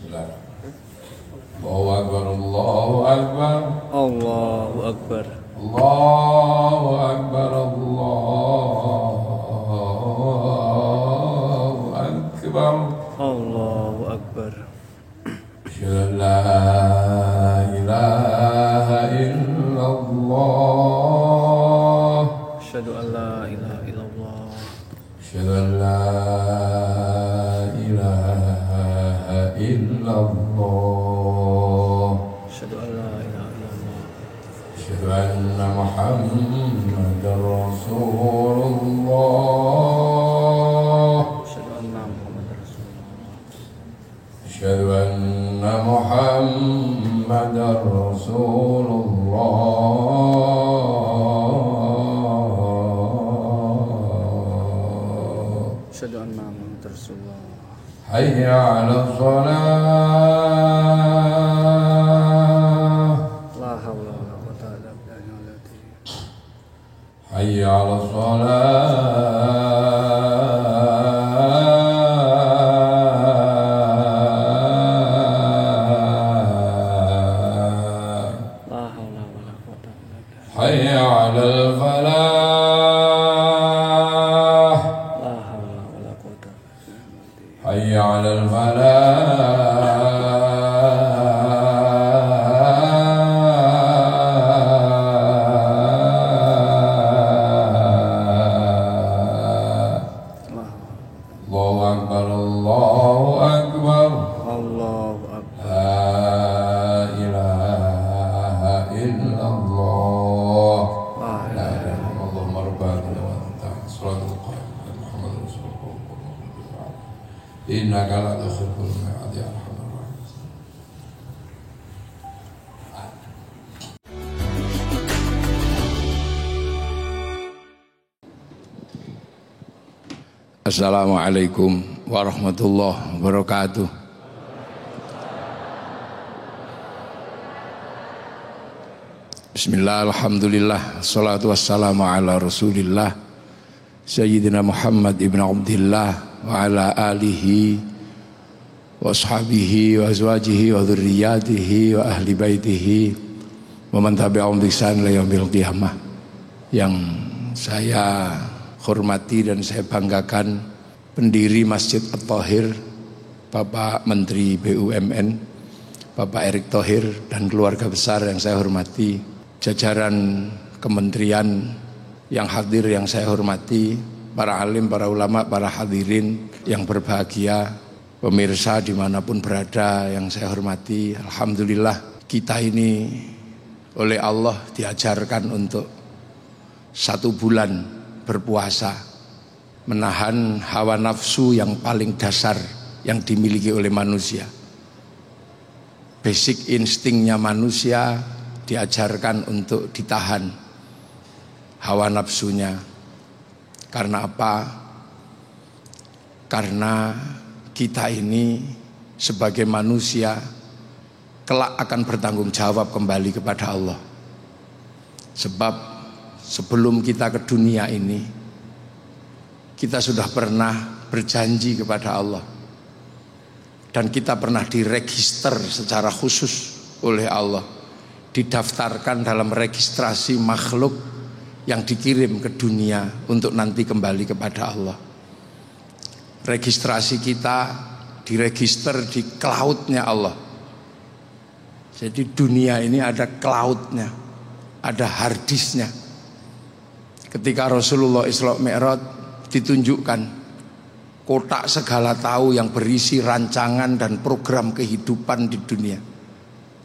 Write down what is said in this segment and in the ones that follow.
Allahu Akbar, Allahu Akbar, Allahu Akbar, Allahu Akbar, Allahu Akbar. Asyhadu an la ilaha illallah. Asyhadu an la ilaha illallah. Asyhadu an la ilaha illallah. Asyhadu an la ilaha illallah. Asyhadu anna Muhammadar Rasulullah. Asyhadu anna Muhammadar Rasulullah. Asyhadu anna Muhammadar Rasulullah. Asyhadu anna Muhammadar Rasulullah. Hayya 'alas shalah. La haula wa la quwwata illa billah. Hayya 'alas shalah. La haula wa la quwwata illa billah. Hayya 'alal falah. La haula wa la quwwata illa billah. Hayya 'alal falah. Allahu Akbar, Allahu Akbar. Allahu Akbar. La ilaha illallah. La La ilaha illallah. Marbana wa anta salatul qaim Muhammad Rasulullah. Innaka la tuhibbul mi'ad ya arhamar rahimin. Assalamualaikum warahmatullahi wabarakatuh. Bismillah, alhamdulillah, salatu wassalamu ala rasulillah Sayyidina Muhammad ibn Abdillah wa ala alihi wa ashabihi wa azwajihi wa dhurriyyatihi wa ahli baitihi wa man tabi'ahum bi ihsan ila yaumil qiyamah. Yang saya hormati dan saya banggakan pendiri Masjid At-Thahir, Bapak Menteri BUMN, Bapak Erick Thohir, dan keluarga besar yang saya hormati, jajaran kementerian yang hadir yang saya hormati, para alim, para ulama, para hadirin yang berbahagia, pemirsa dimanapun berada yang saya hormati. Alhamdulillah kita ini oleh Allah diajarkan untuk 1 bulan berpuasa, menahan hawa nafsu yang paling dasar yang dimiliki oleh manusia. Basic instingnya manusia diajarkan untuk ditahan hawa nafsunya. Karena apa? Karena kita ini sebagai manusia kelak akan bertanggung jawab kembali kepada Allah. Sebab sebelum kita ke dunia ini, kita sudah pernah berjanji kepada Allah. Dan kita pernah diregister secara khusus oleh Allah. Didaftarkan dalam registrasi makhluk yang dikirim ke dunia untuk nanti kembali kepada Allah. Registrasi kita diregister di cloud-nya Allah. Jadi dunia ini ada cloud-nya, ada hard disk-nya. Ketika Rasulullah Isra Mi'raj ditunjukkan kotak segala tahu yang berisi rancangan dan program kehidupan di dunia.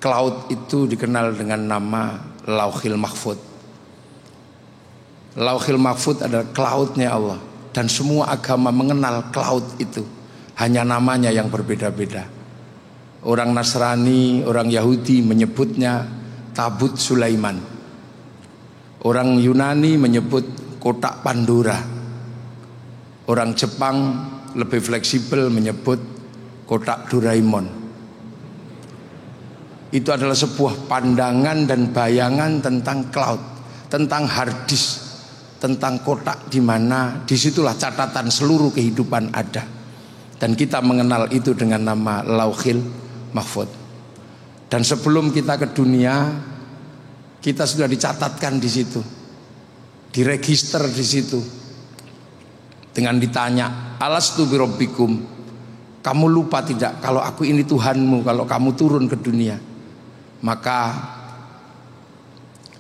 Cloud itu dikenal dengan nama Lauhil Mahfud. Lauhil Mahfud adalah cloud-nya Allah. Dan semua agama mengenal cloud itu. Hanya namanya yang berbeda-beda. Orang Nasrani, orang Yahudi menyebutnya Tabut Sulaiman. Orang Yunani menyebut kotak Pandora. Orang Jepang lebih fleksibel menyebut kotak Doraemon. Itu adalah sebuah pandangan dan bayangan tentang cloud, tentang hard disk, tentang kotak di mana disitulah catatan seluruh kehidupan ada. Dan kita mengenal itu dengan nama Lauhil mahfud. Dan sebelum kita ke dunia, kita sudah dicatatkan di situ, diregister di situ. Dengan ditanya, alastu birabbikum, kamu lupa tidak kalau aku ini Tuhanmu kalau kamu turun ke dunia? Maka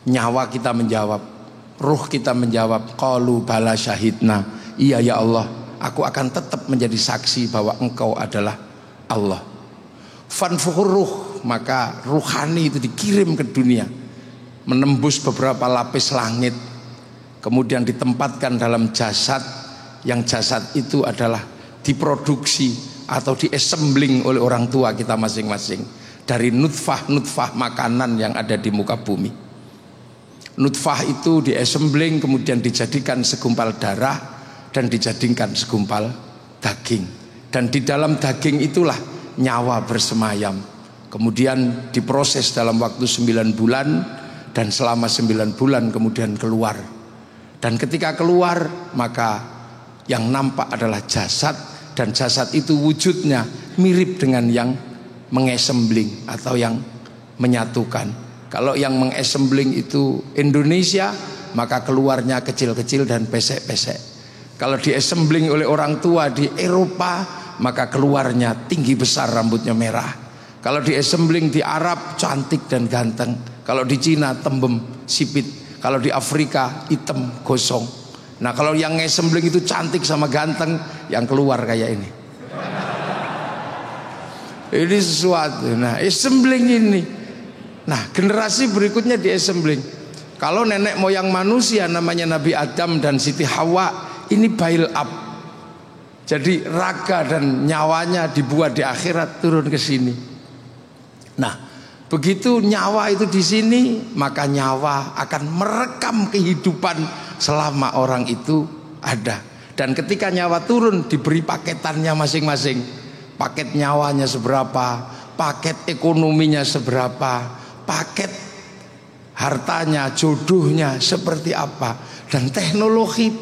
nyawa kita menjawab, ruh kita menjawab, qalu bala syahidna, iya ya Allah, aku akan tetap menjadi saksi bahwa engkau adalah Allah. Fanfukhur ruh, maka ruhani itu dikirim ke dunia, menembus beberapa lapis langit, kemudian ditempatkan dalam jasad, yang jasad itu adalah diproduksi atau diesembling oleh orang tua kita masing-masing dari nutfah makanan yang ada di muka bumi. Nutfah itu diesembling, kemudian dijadikan segumpal darah dan dijadikan segumpal daging, dan di dalam daging itulah nyawa bersemayam. Kemudian diproses dalam waktu 9 bulan, dan selama 9 bulan kemudian keluar. Dan ketika keluar, maka yang nampak adalah jasad, dan jasad itu wujudnya mirip dengan yang mengesembling atau yang menyatukan. Kalau yang mengesembling itu Indonesia, maka keluarnya kecil-kecil dan pesek-pesek. Kalau diesembling oleh orang tua di Eropa, maka keluarnya tinggi besar, rambutnya merah. Kalau diesembling di Arab, cantik dan ganteng. Kalau di Cina, tembem sipit. Kalau di Afrika, hitam gosong. Nah, kalau yang ngesembling itu cantik sama ganteng, yang keluar kayak ini. Ini sesuatu. Nah, assembling ini. Nah, generasi berikutnya diesembling. Kalau nenek moyang manusia namanya Nabi Adam dan Siti Hawa, ini build up. Jadi raga dan nyawanya dibuat di akhirat turun ke sini. Nah, begitu nyawa itu di sini, maka nyawa akan merekam kehidupan selama orang itu ada. Dan ketika nyawa turun, diberi paketannya masing-masing. Paket nyawanya seberapa, paket ekonominya seberapa, paket hartanya, jodohnya seperti apa. Dan teknologi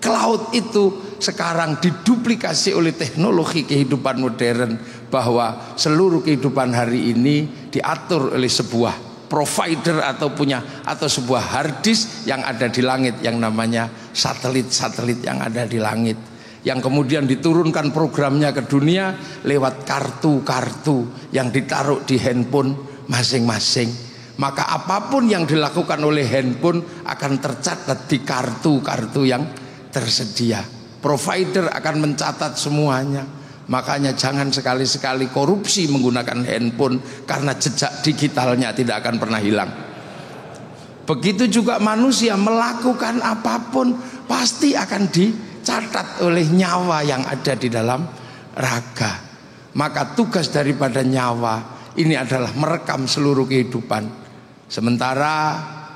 cloud itu sekarang diduplikasi oleh teknologi kehidupan modern, bahwa seluruh kehidupan hari ini diatur oleh sebuah provider atau sebuah hard disk yang ada di langit, yang namanya satelit-satelit yang ada di langit, yang kemudian diturunkan programnya ke dunia lewat kartu-kartu yang ditaruh di handphone masing-masing. Maka apapun yang dilakukan oleh handphone akan tercatat di kartu-kartu yang tersedia. Provider akan mencatat semuanya. Makanya jangan sekali-sekali korupsi menggunakan handphone, karena jejak digitalnya tidak akan pernah hilang. Begitu juga manusia melakukan apapun pasti akan dicatat oleh nyawa yang ada di dalam raga. Maka tugas daripada nyawa ini adalah merekam seluruh kehidupan. Sementara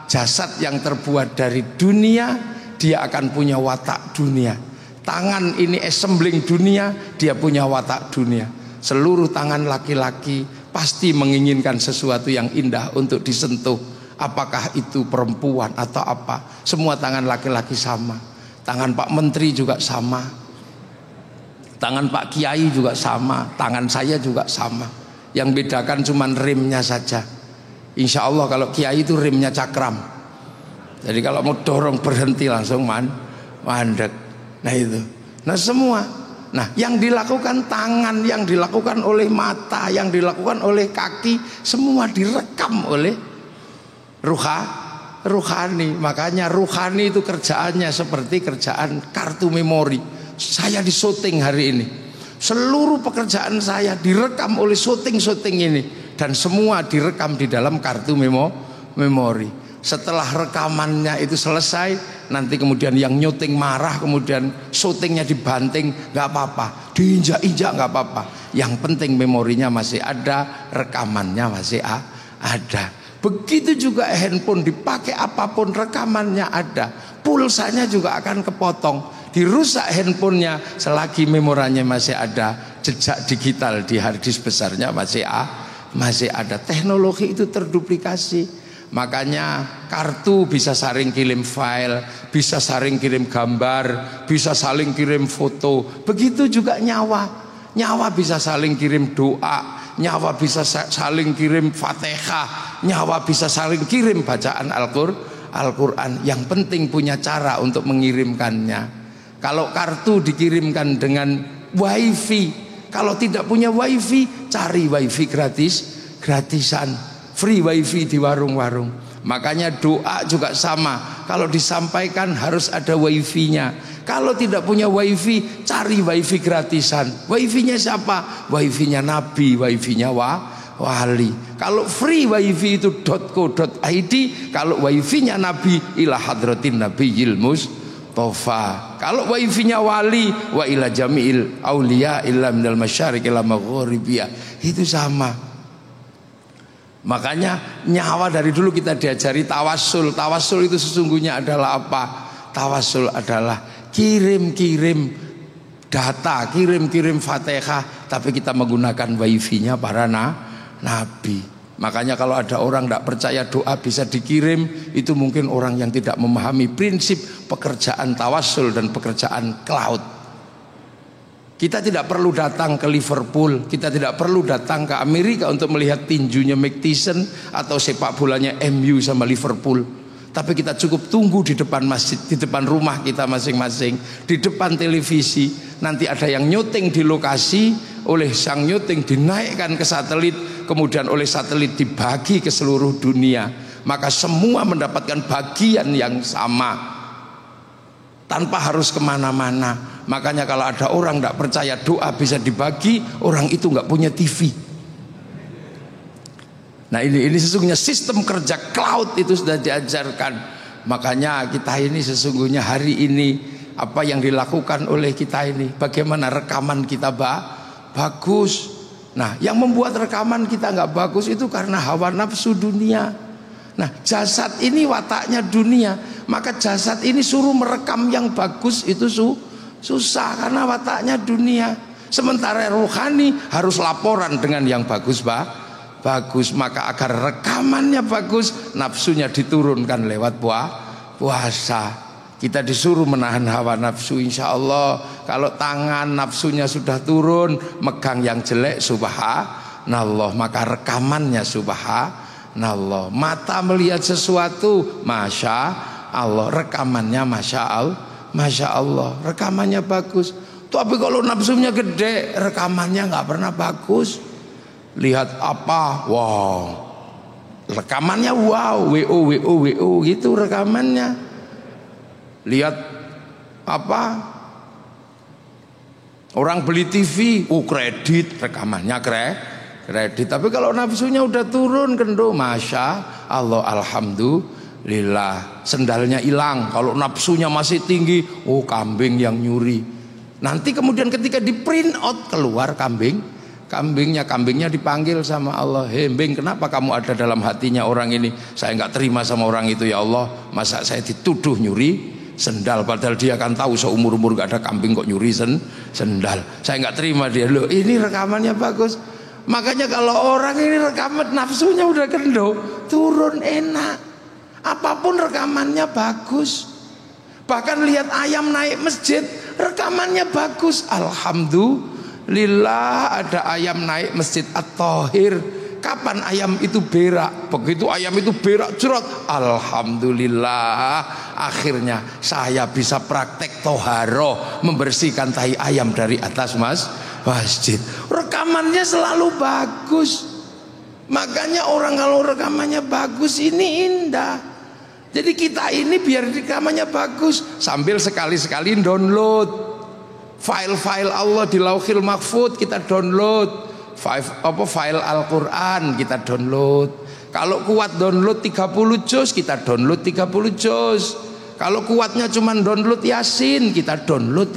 jasad yang terbuat dari dunia, dia akan punya watak dunia. Tangan ini assembling dunia, dia punya watak dunia. Seluruh tangan laki-laki pasti menginginkan sesuatu yang indah untuk disentuh. Apakah itu perempuan atau apa, semua tangan laki-laki sama. Tangan Pak Menteri juga sama, tangan Pak Kiai juga sama, tangan saya juga sama. Yang bedakan cuma rimnya saja. Insya Allah kalau Kiai itu rimnya cakram. Jadi kalau mau dorong berhenti langsung mandek. Nah itu, nah semua, nah yang dilakukan tangan, yang dilakukan oleh mata, yang dilakukan oleh kaki, semua direkam oleh ruhani. Makanya ruhani itu kerjaannya seperti kerjaan kartu memori. Saya di syuting hari ini, seluruh pekerjaan saya direkam oleh syuting ini, dan semua direkam di dalam kartu memori. Setelah rekamannya itu selesai, nanti kemudian yang nyuting marah, kemudian syutingnya dibanting, nggak apa-apa, diinjak-injak nggak apa-apa. Yang penting memorinya masih ada, rekamannya masih ada. Begitu juga handphone, dipakai apapun rekamannya ada, pulsanya juga akan kepotong, dirusak handphonenya selagi memoranya masih ada, jejak digital di hard disk besarnya masih ada. Teknologi itu terduplikasi. Makanya kartu bisa saling kirim file, bisa saling kirim gambar, bisa saling kirim foto. Begitu juga nyawa bisa saling kirim doa, nyawa bisa saling kirim Fatihah, nyawa bisa saling kirim bacaan Al-Quran. Yang penting punya cara untuk mengirimkannya. Kalau kartu dikirimkan dengan wifi, kalau tidak punya wifi, cari wifi gratisan, free wifi di warung-warung. Makanya doa juga sama, kalau disampaikan harus ada wifi-nya. Kalau tidak punya wifi, cari wifi gratisan. Wifi-nya siapa? Wifi-nya Nabi, wifi-nya wali. Kalau free wifi itu .co.id, kalau wifi-nya Nabi ila hadratin nabiyil mustafa. Kalau wifi-nya wali wa ila jami'il auliya illa minal masyariq ila maghribiyah, itu sama. Makanya nyawa dari dulu kita diajari tawassul. Tawassul itu sesungguhnya adalah apa? Tawassul adalah kirim-kirim data, kirim-kirim Fatihah, tapi kita menggunakan wifi-nya para nabi. Makanya kalau ada orang tidak percaya doa bisa dikirim, itu mungkin orang yang tidak memahami prinsip pekerjaan tawassul dan pekerjaan cloud. Kita tidak perlu datang ke Liverpool, kita tidak perlu datang ke Amerika untuk melihat tinjunya Mike Tyson atau sepak bolanya MU sama Liverpool. Tapi kita cukup tunggu di depan masjid, di depan rumah kita masing-masing, di depan televisi. Nanti ada yang nyuting di lokasi, oleh sang nyuting dinaikkan ke satelit, kemudian oleh satelit dibagi ke seluruh dunia. Maka semua mendapatkan bagian yang sama, tanpa harus kemana-mana. Makanya kalau ada orang tidak percaya doa bisa dibagi, orang itu nggak punya TV. Nah ini sesungguhnya sistem kerja cloud itu sudah diajarkan. Makanya kita ini sesungguhnya hari ini apa yang dilakukan oleh kita ini, bagaimana rekaman kita bagus. Nah yang membuat rekaman kita nggak bagus itu karena hawa nafsu dunia. Nah jasad ini wataknya dunia, maka jasad ini suruh merekam yang bagus itu susah karena wataknya dunia. Sementara rohani harus laporan dengan yang bagus bagus. Maka agar rekamannya bagus, nafsunya diturunkan lewat puasa. Kita disuruh menahan hawa nafsu. Insya Allah kalau tangan nafsunya sudah turun, megang yang jelek subhanallah, maka rekamannya subhanallah. Mata melihat sesuatu, masya Allah, rekamannya masya Allah, rekamannya bagus. Tapi kalau nafsunya gede, rekamannya nggak pernah bagus. Lihat apa, wow, rekamannya wow, wo gitu rekamannya. Lihat apa, orang beli TV, kredit, rekamannya kredit. Tapi kalau nafsunya udah turun kendo, masya Allah, alhamdulillah, sendalnya hilang. Kalau nafsunya masih tinggi, kambing yang nyuri. Nanti kemudian ketika di print out keluar kambingnya dipanggil sama Allah. Hei Bing, kenapa kamu ada dalam hatinya orang ini? Saya nggak terima sama orang itu ya Allah. Masa saya dituduh nyuri sendal, padahal dia kan tahu seumur-umur nggak ada kambing kok nyuri sendal. Saya nggak terima dia. Loh ini rekamannya bagus. Makanya kalau orang ini rekaman nafsunya udah kendo, turun enak. Apapun rekamannya bagus. Bahkan lihat ayam naik masjid, rekamannya bagus. Alhamdulillah ada ayam naik masjid At-Thahir. Kapan ayam itu berak? Begitu ayam itu berak jerat, alhamdulillah, akhirnya saya bisa praktek toharoh, membersihkan tahi ayam dari atas masjid. Rekamannya selalu bagus. Makanya orang kalau rekamannya bagus ini indah. Jadi kita ini biar rekamannya bagus, sambil sekali-sekali download file-file Allah di Lauhil Mahfud, kita download file Al-Quran, kita download. Kalau kuat download 30 juz, kita download 30 juz. Kalau kuatnya cuma download Yasin, kita download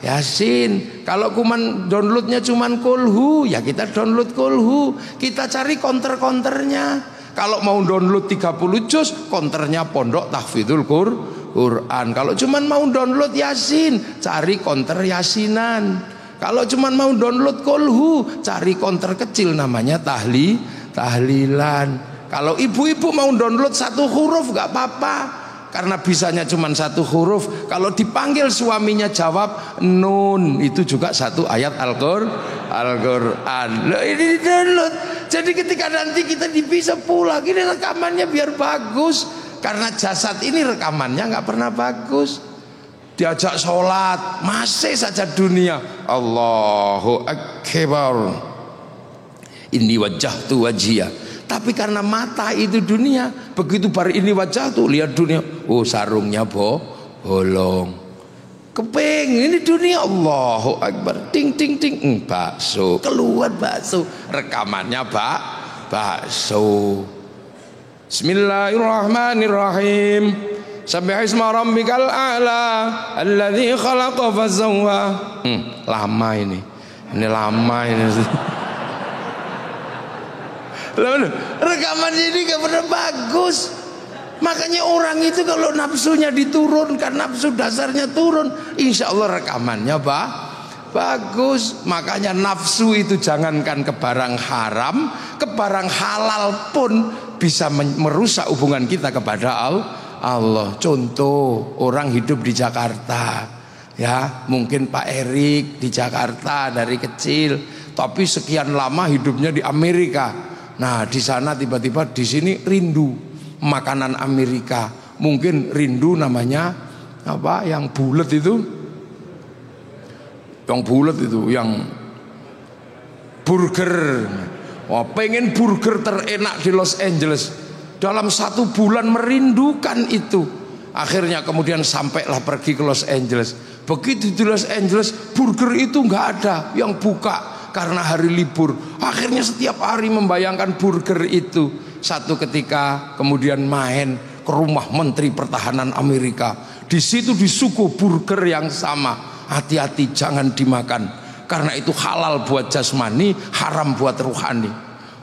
Yasin. Kalau kuman downloadnya cuma kulhu, ya kita download kulhu. Kita cari counter-counternya. Kalau mau download 30 juz, counternya Pondok Tahfidzul Quran. Kalau cuma mau download Yasin, cari counter Yasinan. Kalau cuma mau download kulhu, cari counter kecil namanya tahlilan. Kalau ibu-ibu mau download satu huruf gak apa-apa. karena bisanya cuma satu huruf. Kalau dipanggil suaminya jawab nun, itu juga satu ayat Al-Qur'an. Loh, ini download. Jadi ketika nanti kita bisa pulang, ini rekamannya biar bagus. Karena jasad ini rekamannya nggak pernah bagus. Diajak sholat masih saja dunia. Allahu Akbar. Ini wajhtu wajhiya. Tapi karena mata itu dunia, begitu bar ini wajah tuh lihat dunia, oh sarungnya bolong. Keping ini dunia, Allahu Akbar, ting ting ting, bakso keluar bakso, rekamannya bakso. Bismillahirrahmanirrahim. Sabbihisma rabbikal a'la alladzi khalaqa fasawwa. Lama ini lama ini. Rekaman ini gak pernah bagus. Makanya orang itu kalau nafsunya diturunkan, nafsu dasarnya turun, insya Allah rekamannya bagus. Makanya nafsu itu jangankan ke barang haram, ke barang halal pun bisa merusak hubungan kita kepada Allah. Contoh, orang hidup di Jakarta, ya mungkin Pak Erik di Jakarta dari kecil, tapi sekian lama hidupnya di Amerika. Nah, di sana tiba-tiba di sini rindu makanan Amerika. Mungkin rindu namanya apa? Yang bulat itu. Yang bulat itu, yang burger. Wah, pengen burger terenak di Los Angeles. Dalam 1 bulan merindukan itu. Akhirnya kemudian sampailah pergi ke Los Angeles. Begitu di Los Angeles, burger itu nggak ada yang buka. Karena hari libur, akhirnya setiap hari membayangkan burger itu. Satu ketika kemudian main ke rumah Menteri Pertahanan Amerika. Di situ disuguh burger yang sama. Hati-hati jangan dimakan, karena itu halal buat jasmani, haram buat ruhani.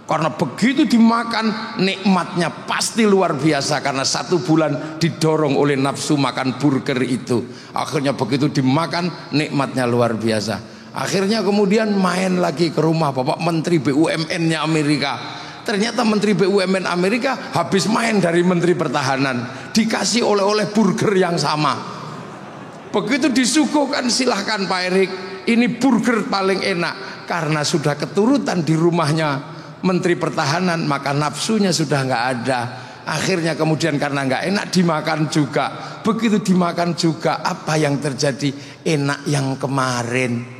Karena begitu dimakan, nikmatnya pasti luar biasa. Karena 1 bulan didorong oleh nafsu makan burger itu. Akhirnya begitu dimakan, nikmatnya luar biasa. Akhirnya kemudian main lagi ke rumah Bapak Menteri BUMN-nya Amerika. Ternyata Menteri BUMN Amerika habis main dari Menteri Pertahanan, dikasih oleh-oleh burger yang sama. Begitu disuguhkan, silahkan Pak Erik, ini burger paling enak. Karena sudah keturutan di rumahnya Menteri Pertahanan, maka nafsunya sudah nggak ada. Akhirnya kemudian karena nggak enak dimakan juga. Begitu dimakan juga, apa yang terjadi? Enak yang kemarin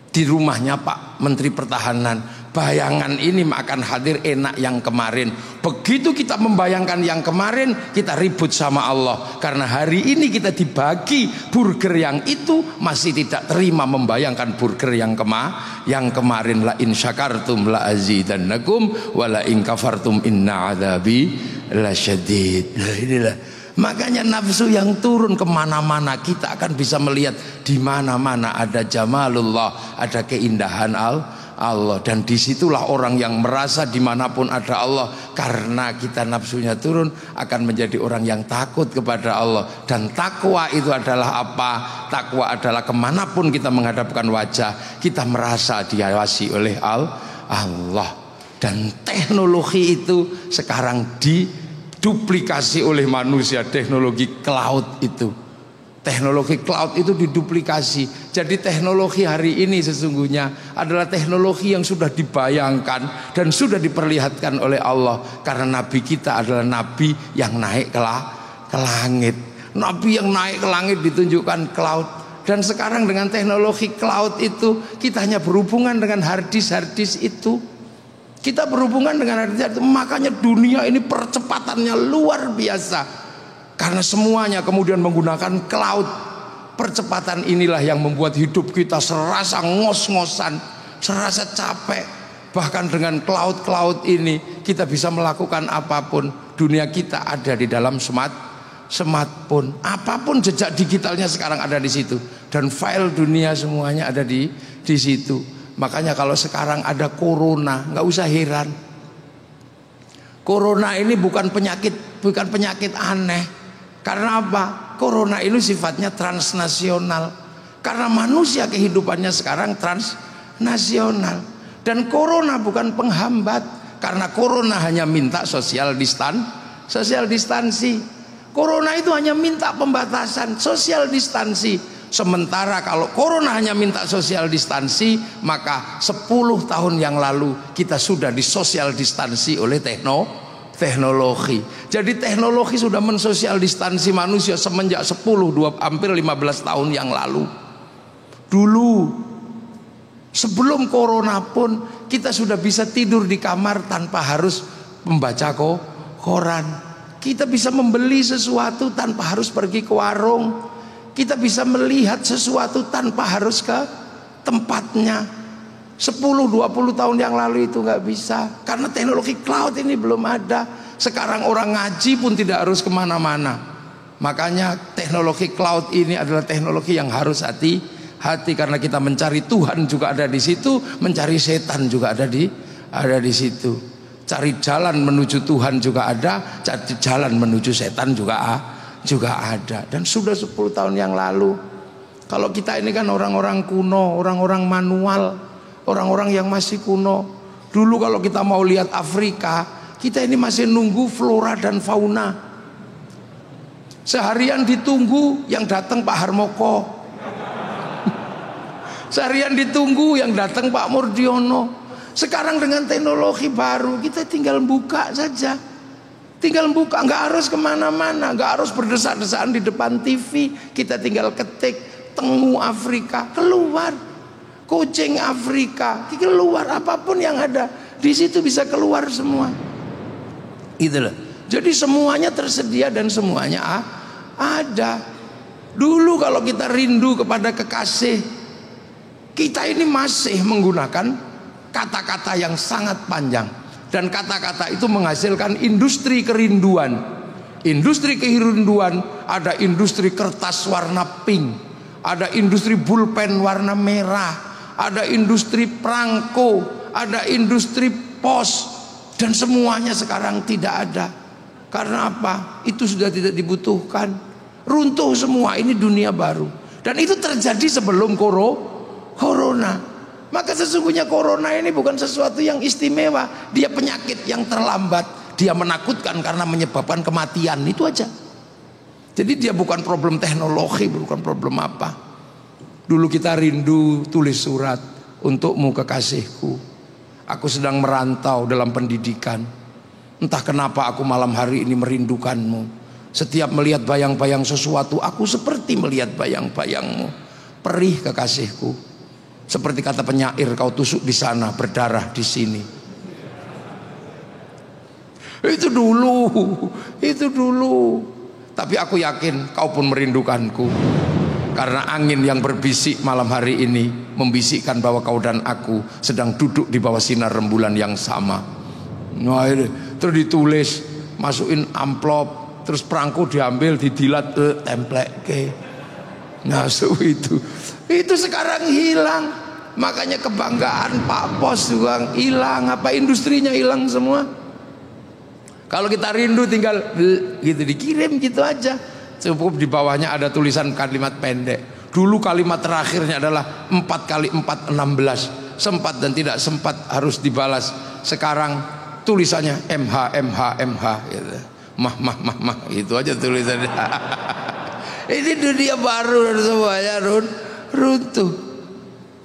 di rumahnya Pak Menteri Pertahanan, bayangan ini akan hadir enak yang kemarin. Begitu kita membayangkan yang kemarin, kita ribut sama Allah. Karena hari ini kita dibagi burger yang itu, masih tidak terima membayangkan burger yang kemarin. La in syakartum la azidannakum wa la in kafartum inna adzabi lasyadid. Inilah makanya nafsu yang turun kemana-mana, kita akan bisa melihat di mana-mana ada jamalullah, ada keindahan Allah. Dan disitulah orang yang merasa dimanapun ada Allah, karena kita nafsunya turun, akan menjadi orang yang takut kepada Allah. Dan takwa itu adalah apa? Takwa adalah kemanapun kita menghadapkan wajah, kita merasa diawasi oleh Allah. Dan teknologi itu sekarang duplikasi oleh manusia. Teknologi cloud itu, teknologi cloud itu diduplikasi. Jadi teknologi hari ini sesungguhnya adalah teknologi yang sudah dibayangkan dan sudah diperlihatkan oleh Allah. Karena Nabi kita adalah Nabi yang naik ke langit. Nabi yang naik ke langit ditunjukkan cloud. Dan sekarang dengan teknologi cloud itu, kita hanya berhubungan dengan harddisk itu. Kita berhubungan dengan harddisk itu. Makanya dunia ini percepatannya luar biasa, karena semuanya kemudian menggunakan cloud. Percepatan inilah yang membuat hidup kita serasa ngos-ngosan, serasa capek. Bahkan dengan cloud ini kita bisa melakukan apapun. Dunia kita ada di dalam smartphone. Apapun jejak digitalnya sekarang ada di situ. Dan file dunia semuanya ada di situ. Makanya kalau sekarang ada corona, nggak usah heran. Corona ini bukan penyakit aneh. Karena apa? Corona ini sifatnya transnasional. Karena manusia kehidupannya sekarang transnasional. Dan corona bukan penghambat. Karena corona hanya minta social Social distansi. Corona itu hanya minta pembatasan social distansi. Sementara kalau corona hanya minta social distansi, maka 10 tahun yang lalu kita sudah di social distansi oleh teknologi. Jadi teknologi sudah mensosial distansi manusia semenjak 10, hampir 15 tahun yang lalu. Dulu sebelum corona pun kita sudah bisa tidur di kamar tanpa harus membaca koran. Kita bisa membeli sesuatu tanpa harus pergi ke warung. Kita bisa melihat sesuatu tanpa harus ke tempatnya. 10-20 tahun yang lalu itu nggak bisa, karena teknologi cloud ini belum ada. Sekarang orang ngaji pun tidak harus kemana-mana. Makanya teknologi cloud ini adalah teknologi yang harus hati-hati, karena kita mencari Tuhan juga ada di situ, mencari setan juga ada di situ. Cari jalan menuju Tuhan juga ada, cari jalan menuju setan juga ada. Dan sudah 10 tahun yang lalu. Kalau kita ini kan orang-orang kuno, orang-orang manual, orang-orang yang masih kuno. Dulu kalau kita mau lihat Afrika, kita ini masih nunggu flora dan fauna. Seharian ditunggu yang datang Pak Harmoko. Seharian ditunggu yang datang Pak Murdiono. Sekarang dengan teknologi baru kita tinggal buka saja. Tinggal buka, nggak harus kemana-mana, nggak harus berdesak-desakan di depan TV. Kita tinggal ketik tengu Afrika, keluar. Kucing Afrika, keluar. Apapun yang ada di situ bisa keluar semua. Itulah. Jadi semuanya tersedia dan semuanya ada. Dulu kalau kita rindu kepada kekasih, kita ini masih menggunakan kata-kata yang sangat panjang. Dan kata-kata itu menghasilkan industri kerinduan. Industri kerinduan, ada industri kertas warna pink, ada industri pulpen warna merah, ada industri perangko, ada industri pos. Dan semuanya sekarang tidak ada. Karena apa? Itu sudah tidak dibutuhkan. Runtuh semua, ini dunia baru. Dan itu terjadi sebelum corona. Maka sesungguhnya corona ini bukan sesuatu yang istimewa. Dia penyakit yang terlambat. Dia menakutkan karena menyebabkan kematian. Itu aja. Jadi dia bukan problem teknologi, bukan problem apa. Dulu kita rindu tulis surat, untukmu kekasihku. Aku sedang merantau dalam pendidikan. Entah kenapa aku malam hari ini merindukanmu. Setiap melihat bayang-bayang sesuatu, aku seperti melihat bayang-bayangmu. Perih kekasihku. Seperti kata penyair, kau tusuk di sana, berdarah di sini. Itu dulu. Tapi aku yakin kau pun merindukanku. Karena angin yang berbisik malam hari ini membisikkan bahwa kau dan aku sedang duduk di bawah sinar rembulan yang sama. Nah, terus ditulis, masukin amplop, terus perangko diambil, didilat, templek ke. Nah, itu sekarang hilang. Makanya kebanggaan Pak Pos juga hilang. Apa industrinya hilang semua. Kalau kita rindu tinggal gitu dikirim gitu aja. Cukup di bawahnya ada tulisan kalimat pendek. Dulu kalimat terakhirnya adalah 4 kali 4 16. Sempat dan tidak sempat harus dibalas. Sekarang tulisannya MH gitu. Mah itu aja tulisannya. Ini dunia baru dan semuanya runtuh.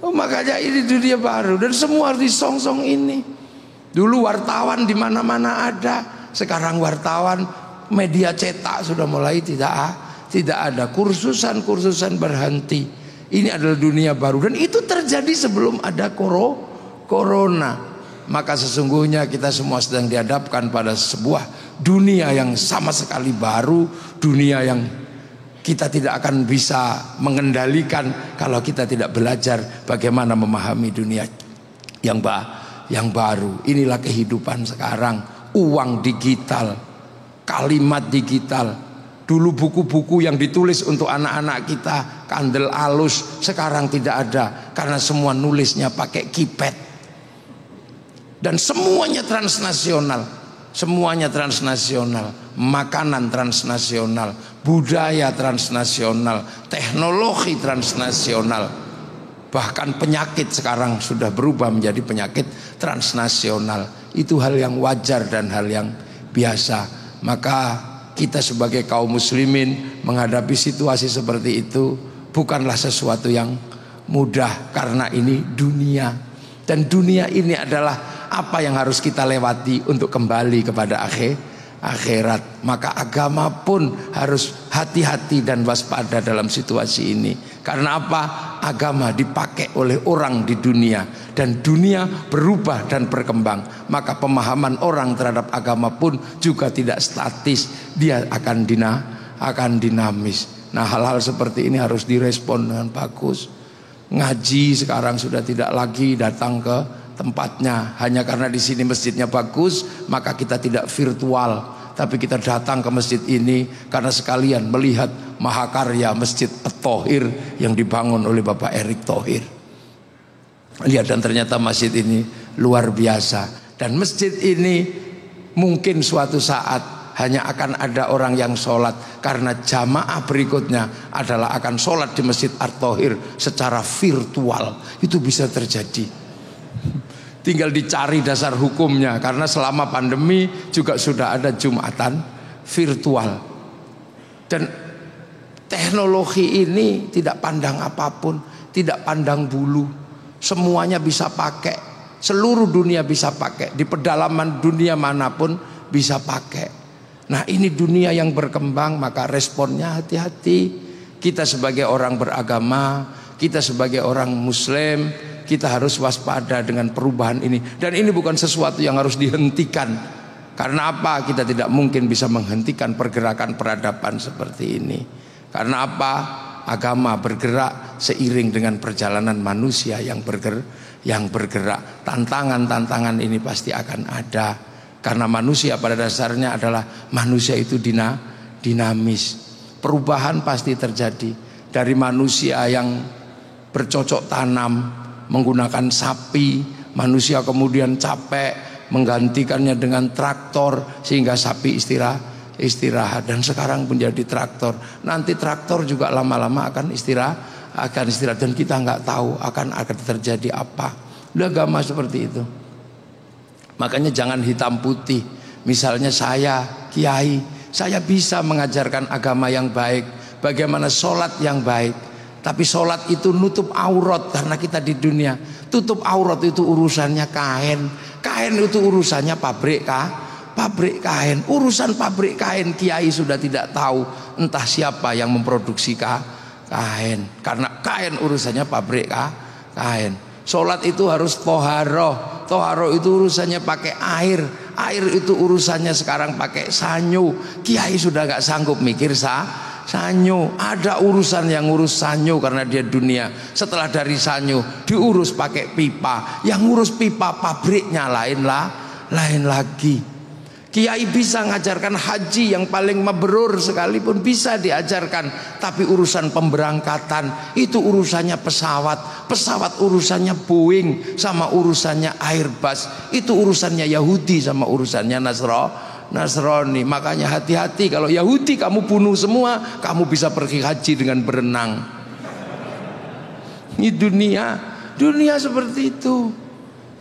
Makanya ini dunia baru dan semua harus disongsong ini. Dulu wartawan di mana-mana ada, sekarang wartawan media cetak sudah mulai tidak ada. Kursusan berhenti. Ini adalah dunia baru dan itu terjadi sebelum ada corona. Maka sesungguhnya kita semua sedang dihadapkan pada sebuah dunia yang sama sekali baru, dunia yang kita tidak akan bisa mengendalikan kalau kita tidak belajar bagaimana memahami dunia yang baru. Inilah kehidupan sekarang. Uang digital, kalimat digital. Dulu buku-buku yang ditulis untuk anak-anak kita, kandel alus, sekarang tidak ada karena semua nulisnya pakai keypad. Dan semuanya transnasional. Semuanya transnasional, makanan transnasional, budaya transnasional, teknologi transnasional. Bahkan penyakit sekarang sudah berubah menjadi penyakit transnasional. Itu hal yang wajar dan hal yang biasa. Maka kita sebagai kaum muslimin menghadapi situasi seperti itu bukanlah sesuatu yang mudah, karena ini dunia. Dan dunia ini adalah apa yang harus kita lewati untuk kembali kepada akhirat. Maka agama pun harus hati-hati dan waspada dalam situasi ini. Karena apa? Agama dipakai oleh orang di dunia, dan dunia berubah dan berkembang. Maka pemahaman orang terhadap agama pun juga tidak statis, dia akan dinamis. Nah, hal-hal seperti ini harus direspon dengan bagus. Ngaji sekarang sudah tidak lagi datang ke tempatnya hanya karena di sini masjidnya bagus, maka kita tidak virtual, tapi kita datang ke masjid ini karena sekalian melihat mahakarya Masjid At-Thohir yang dibangun oleh Bapak Erick Thohir. Lihat, dan ternyata masjid ini luar biasa. Dan masjid ini mungkin suatu saat hanya akan ada orang yang sholat, karena jamaah berikutnya adalah akan sholat di Masjid At-Thohir secara virtual. Itu bisa terjadi. Tinggal dicari dasar hukumnya, karena selama pandemi juga sudah ada Jumatan virtual. Dan teknologi ini tidak pandang apapun, tidak pandang bulu, semuanya bisa pakai. Seluruh dunia bisa pakai, di pedalaman dunia manapun bisa pakai. Nah, ini dunia yang berkembang, maka responnya hati-hati. Kita sebagai orang beragama, kita sebagai orang muslim, kita harus waspada dengan perubahan ini. Dan ini bukan sesuatu yang harus dihentikan. Karena apa? Kita tidak mungkin bisa menghentikan pergerakan peradaban seperti ini. Karena apa? Agama bergerak seiring dengan perjalanan manusia yang bergerak. Tantangan-tantangan ini pasti akan ada. Karena manusia pada dasarnya adalah manusia itu dinamis. Perubahan pasti terjadi. Dari manusia yang bercocok tanam menggunakan sapi, manusia kemudian capek menggantikannya dengan traktor sehingga sapi istirahat, dan sekarang menjadi traktor. Nanti traktor juga lama-lama akan istirahat, dan kita nggak tahu akan terjadi apa. Agama seperti itu. Makanya jangan hitam putih. Misalnya saya kiai, saya bisa mengajarkan agama yang baik, bagaimana sholat yang baik. Tapi sholat itu nutup aurat, karena kita di dunia. Tutup aurat itu urusannya kain. Kain itu urusannya pabrik kain. Urusan pabrik kain kiai sudah tidak tahu entah siapa yang memproduksi kain. Karena kain urusannya pabrik kain. Sholat itu harus toharoh. Toharoh itu urusannya pakai air. Air itu urusannya sekarang pakai sanyo. Kiai sudah gak sanggup mikir sanyo. Ada urusan yang ngurus sanyo karena dia dunia. Setelah dari sanyo diurus pakai pipa. Yang ngurus pipa pabriknya lain lagi. Kiai bisa ngajarkan haji yang paling mabrur sekalipun bisa diajarkan, tapi urusan pemberangkatan itu urusannya pesawat. Pesawat urusannya Boeing sama urusannya Airbus. Itu urusannya Yahudi sama urusannya Nasrani. Makanya hati-hati, kalau Yahudi kamu bunuh semua, kamu bisa pergi haji dengan berenang. Ini dunia seperti itu.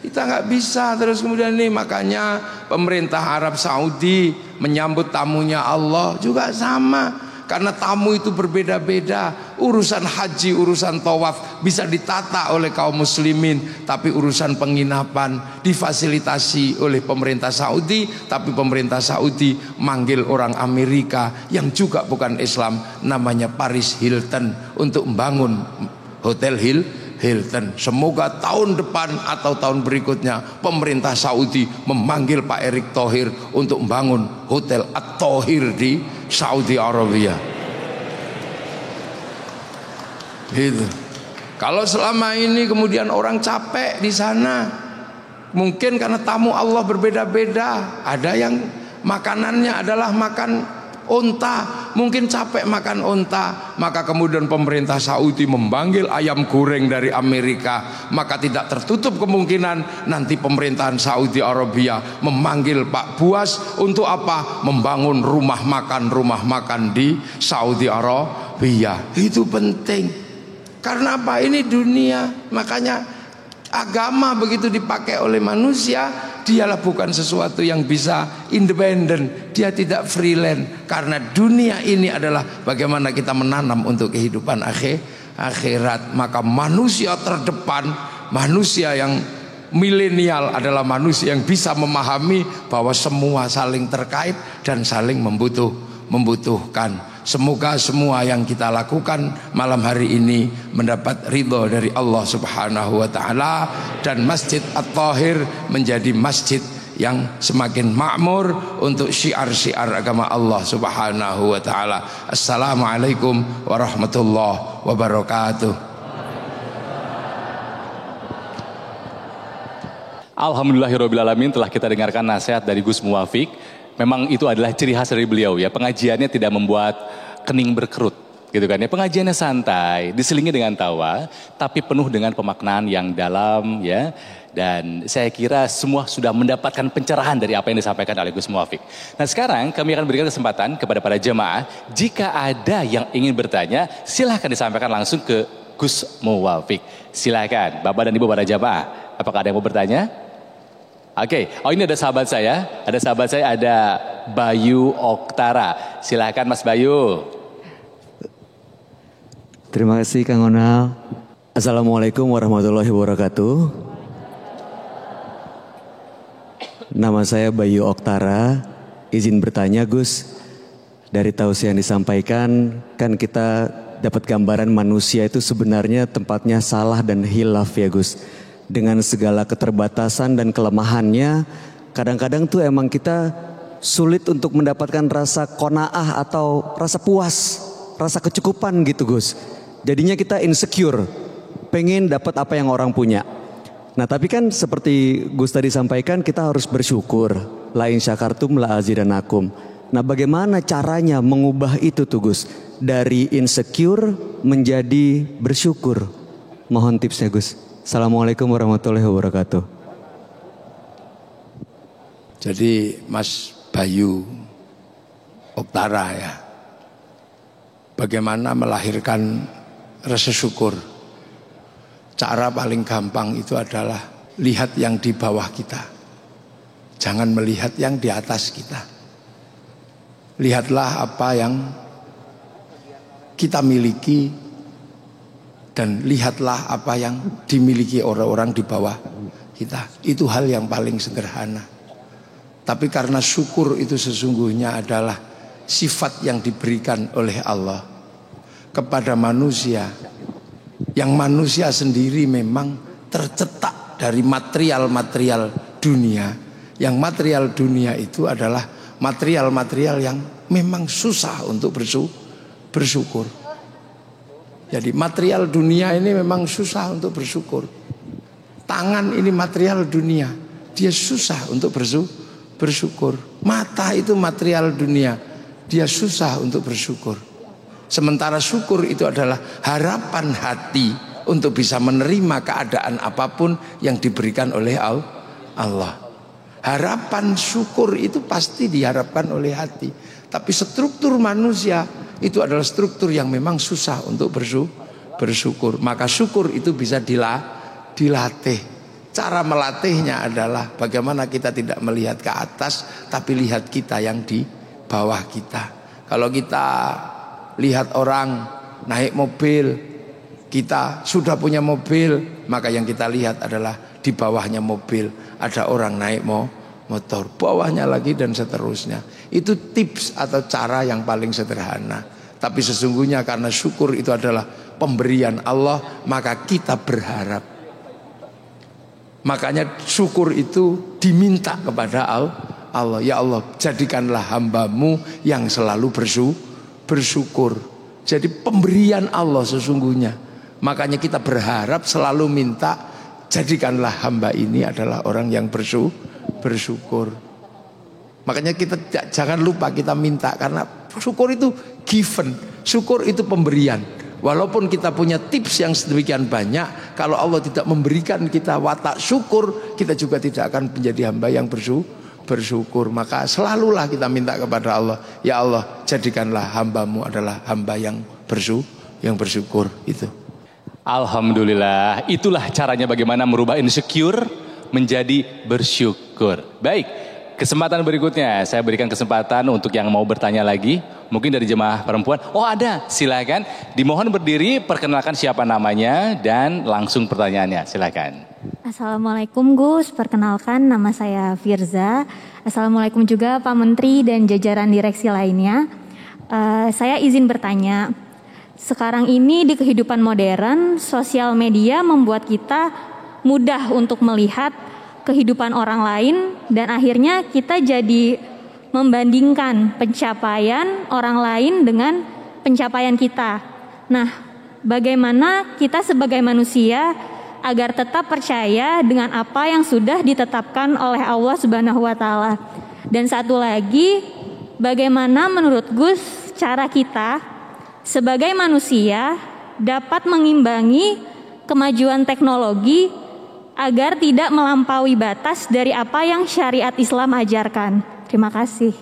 Kita nggak bisa terus kemudian ini. Makanya pemerintah Arab Saudi menyambut tamunya Allah juga sama. Karena tamu itu berbeda-beda. Urusan haji, urusan tawaf bisa ditata oleh kaum muslimin, tapi urusan penginapan difasilitasi oleh pemerintah Saudi. Tapi pemerintah Saudi manggil orang Amerika yang juga bukan Islam, namanya Paris Hilton, untuk membangun Hotel Hilton. Semoga tahun depan atau tahun berikutnya pemerintah Saudi memanggil Pak Erick Thohir untuk membangun Hotel At-Thohir di Saudi Arabia. Gitu. Kalau selama ini kemudian orang capek di sana, mungkin karena tamu Allah berbeda-beda. Ada yang makanannya adalah makan unta, mungkin capek makan unta, maka kemudian pemerintah Saudi memanggil ayam goreng dari Amerika. Maka tidak tertutup kemungkinan nanti pemerintahan Saudi Arabia memanggil Pak Buas untuk apa? Membangun rumah makan di Saudi Arabia. Itu penting. Karena apa? Ini dunia. Makanya Agama begitu dipakai oleh manusia, dialah bukan sesuatu yang bisa independen, dia tidak freelance. Karena dunia ini adalah bagaimana kita menanam untuk kehidupan akhirat. Maka manusia terdepan, manusia yang milenial adalah manusia yang bisa memahami bahwa semua saling terkait dan saling membutuhkan. Semoga semua yang kita lakukan malam hari ini mendapat ridho dari Allah Subhanahu wa taala, dan Masjid At-Thahir menjadi masjid yang semakin makmur untuk syiar-syiar agama Allah Subhanahu wa taala. Assalamualaikum warahmatullahi wabarakatuh. Alhamdulillahirrabbilalamin, telah kita dengarkan nasihat dari Gus Muwafiq. Memang itu adalah ciri khas dari beliau ya. Pengajiannya tidak membuat kening berkerut gitu kan ya. Pengajiannya santai, diselingi dengan tawa, tapi penuh dengan pemaknaan yang dalam ya. Dan saya kira semua sudah mendapatkan pencerahan dari apa yang disampaikan oleh Gus Muwafiq. Nah sekarang kami akan berikan kesempatan kepada para jemaah. Jika ada yang ingin bertanya, silahkan disampaikan langsung ke Gus Muwafiq. Silahkan Bapak dan Ibu para jemaah. Apakah ada yang mau bertanya? Oke, oh ini ada sahabat saya, ada Bayu Oktara. Silahkan Mas Bayu. Terima kasih Kang Onal. Assalamualaikum warahmatullahi wabarakatuh. Nama saya Bayu Oktara. Izin bertanya Gus, dari tausiah yang disampaikan kan kita dapat gambaran manusia itu sebenarnya tempatnya salah dan hilaf ya Gus. Dengan segala keterbatasan dan kelemahannya, kadang-kadang tuh emang kita sulit untuk mendapatkan rasa qanaah atau rasa puas, rasa kecukupan gitu Gus. Jadinya kita insecure, pengen dapat apa yang orang punya. Nah tapi kan seperti Gus tadi sampaikan, kita harus bersyukur. La in syakartum la azidanakum. Nah bagaimana caranya mengubah itu tuh Gus? Dari insecure menjadi bersyukur. Mohon tipsnya Gus. Assalamualaikum warahmatullahi wabarakatuh. Jadi Mas Bayu Oktara ya, bagaimana melahirkan rasa syukur? Cara paling gampang itu adalah lihat yang di bawah kita, jangan melihat yang di atas kita. Lihatlah apa yang kita miliki, dan lihatlah apa yang dimiliki orang-orang di bawah kita. Itu hal yang paling sederhana. Tapi karena syukur itu sesungguhnya adalah sifat yang diberikan oleh Allah kepada manusia, yang manusia sendiri memang tercetak dari material-material dunia. Yang material dunia itu adalah material-material yang memang susah untuk bersyukur. Jadi material dunia ini memang susah untuk bersyukur. Tangan ini material dunia, dia susah untuk bersyukur. Mata itu material dunia, dia susah untuk bersyukur. Sementara syukur itu adalah harapan hati untuk bisa menerima keadaan apapun yang diberikan oleh Allah. Harapan syukur itu pasti diharapkan oleh hati. Tapi struktur manusia itu adalah struktur yang memang susah untuk bersyukur. Maka syukur itu bisa dilatih. Cara melatihnya adalah bagaimana kita tidak melihat ke atas, tapi lihat kita yang di bawah kita. Kalau kita lihat orang naik mobil, kita sudah punya mobil, maka yang kita lihat adalah di bawahnya mobil ada orang naik motor, bawahnya lagi dan seterusnya. Itu tips atau cara yang paling sederhana. Tapi sesungguhnya karena syukur itu adalah pemberian Allah, maka kita berharap. Makanya syukur itu diminta kepada Allah. Ya Allah, jadikanlah hambamu yang selalu bersyukur. Jadi pemberian Allah sesungguhnya. Makanya kita berharap selalu minta, jadikanlah hamba ini adalah orang yang bersyukur. Makanya kita jangan lupa kita minta, karena syukur itu given, syukur itu pemberian. Walaupun kita punya tips yang sedemikian banyak, kalau Allah tidak memberikan kita watak syukur, kita juga tidak akan menjadi hamba yang bersyukur. Maka selalulah kita minta kepada Allah, ya Allah, jadikanlah hambamu adalah hamba yang bersyukur. Itu. Alhamdulillah, itulah caranya bagaimana merubah insecure menjadi bersyukur. Baik, kesempatan berikutnya saya berikan kesempatan untuk yang mau bertanya lagi. Mungkin dari jemaah perempuan. Oh ada, silakan. Dimohon berdiri, perkenalkan siapa namanya dan langsung pertanyaannya. Silakan. Assalamualaikum Gus, perkenalkan nama saya Firza. Assalamualaikum juga Pak Menteri dan jajaran direksi lainnya. Saya izin bertanya. Sekarang ini di kehidupan modern, sosial media membuat kita mudah untuk melihat kehidupan orang lain dan akhirnya kita jadi membandingkan pencapaian orang lain dengan pencapaian kita. Nah, bagaimana kita sebagai manusia agar tetap percaya dengan apa yang sudah ditetapkan oleh Allah Subhanahu wa taala? Dan satu lagi, bagaimana menurut Gus cara kita sebagai manusia dapat mengimbangi kemajuan teknologi agar tidak melampaui batas dari apa yang syariat Islam ajarkan. Terima kasih.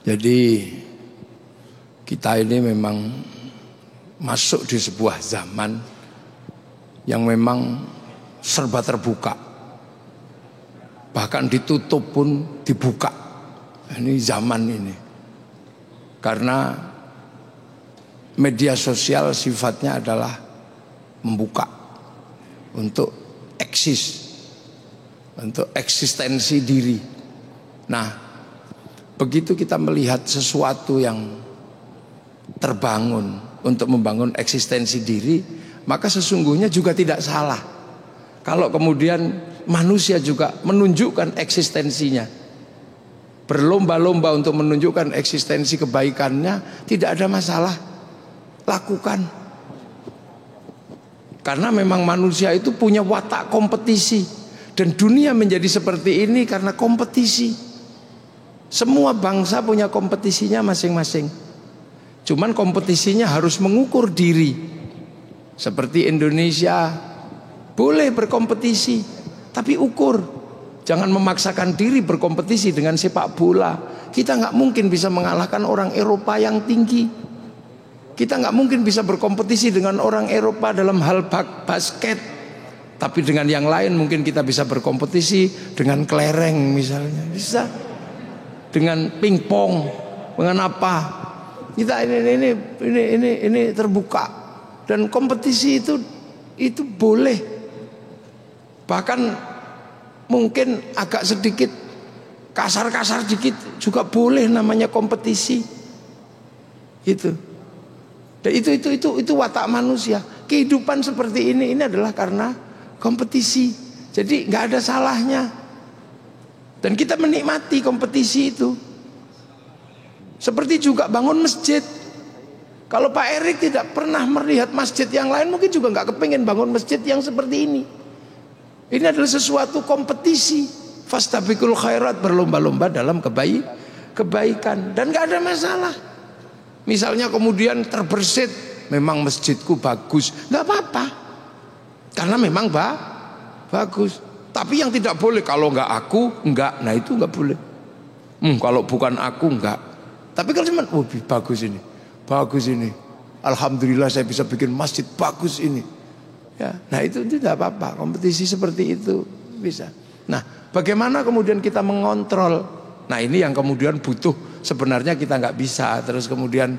Jadi kita ini memang masuk di sebuah zaman yang memang serba terbuka. Bahkan ditutup pun dibuka. Ini zaman ini. Karena media sosial sifatnya adalah membuka untuk eksis, untuk eksistensi diri. Nah, begitu kita melihat sesuatu yang terbangun untuk membangun eksistensi diri, maka sesungguhnya juga tidak salah kalau kemudian manusia juga menunjukkan eksistensinya. Berlomba-lomba untuk menunjukkan eksistensi kebaikannya, tidak ada masalah, lakukan. Karena memang manusia itu punya watak kompetisi. Dan dunia menjadi seperti ini karena kompetisi. Semua bangsa punya kompetisinya masing-masing. Cuman kompetisinya harus mengukur diri. Seperti Indonesia boleh berkompetisi, tapi ukur. Jangan memaksakan diri berkompetisi dengan sepak bola. Kita nggak mungkin bisa mengalahkan orang Eropa yang tinggi. Kita nggak mungkin bisa berkompetisi dengan orang Eropa dalam hal basket. Tapi dengan yang lain mungkin kita bisa berkompetisi dengan kelereng misalnya. Bisa. Dengan pingpong. Dengan apa. Kita ini terbuka. Dan kompetisi itu boleh. Bahkan mungkin agak sedikit kasar-kasar dikit juga boleh, namanya kompetisi. Gitu. Dan itu watak manusia. Kehidupan seperti ini adalah karena kompetisi. Jadi nggak ada salahnya. Dan kita menikmati kompetisi itu. Seperti juga bangun masjid. Kalau Pak Erik tidak pernah melihat masjid yang lain, mungkin juga nggak kepingin bangun masjid yang seperti ini. Ini adalah sesuatu kompetisi. Fastabiqul khairat, berlomba-lomba dalam kebaikan. Dan gak ada masalah. Misalnya kemudian terbersit, memang masjidku bagus, gak apa-apa. Karena memang bagus. Tapi yang tidak boleh, kalau gak aku, enggak. Nah itu gak boleh. Kalau bukan aku, enggak. Tapi kalau cuma, bagus ini. Bagus ini. Alhamdulillah saya bisa bikin masjid bagus ini. Ya, nah itu tidak apa-apa. Kompetisi seperti itu bisa. Nah, bagaimana kemudian kita mengontrol? Nah ini yang kemudian butuh. Sebenarnya kita nggak bisa. Terus kemudian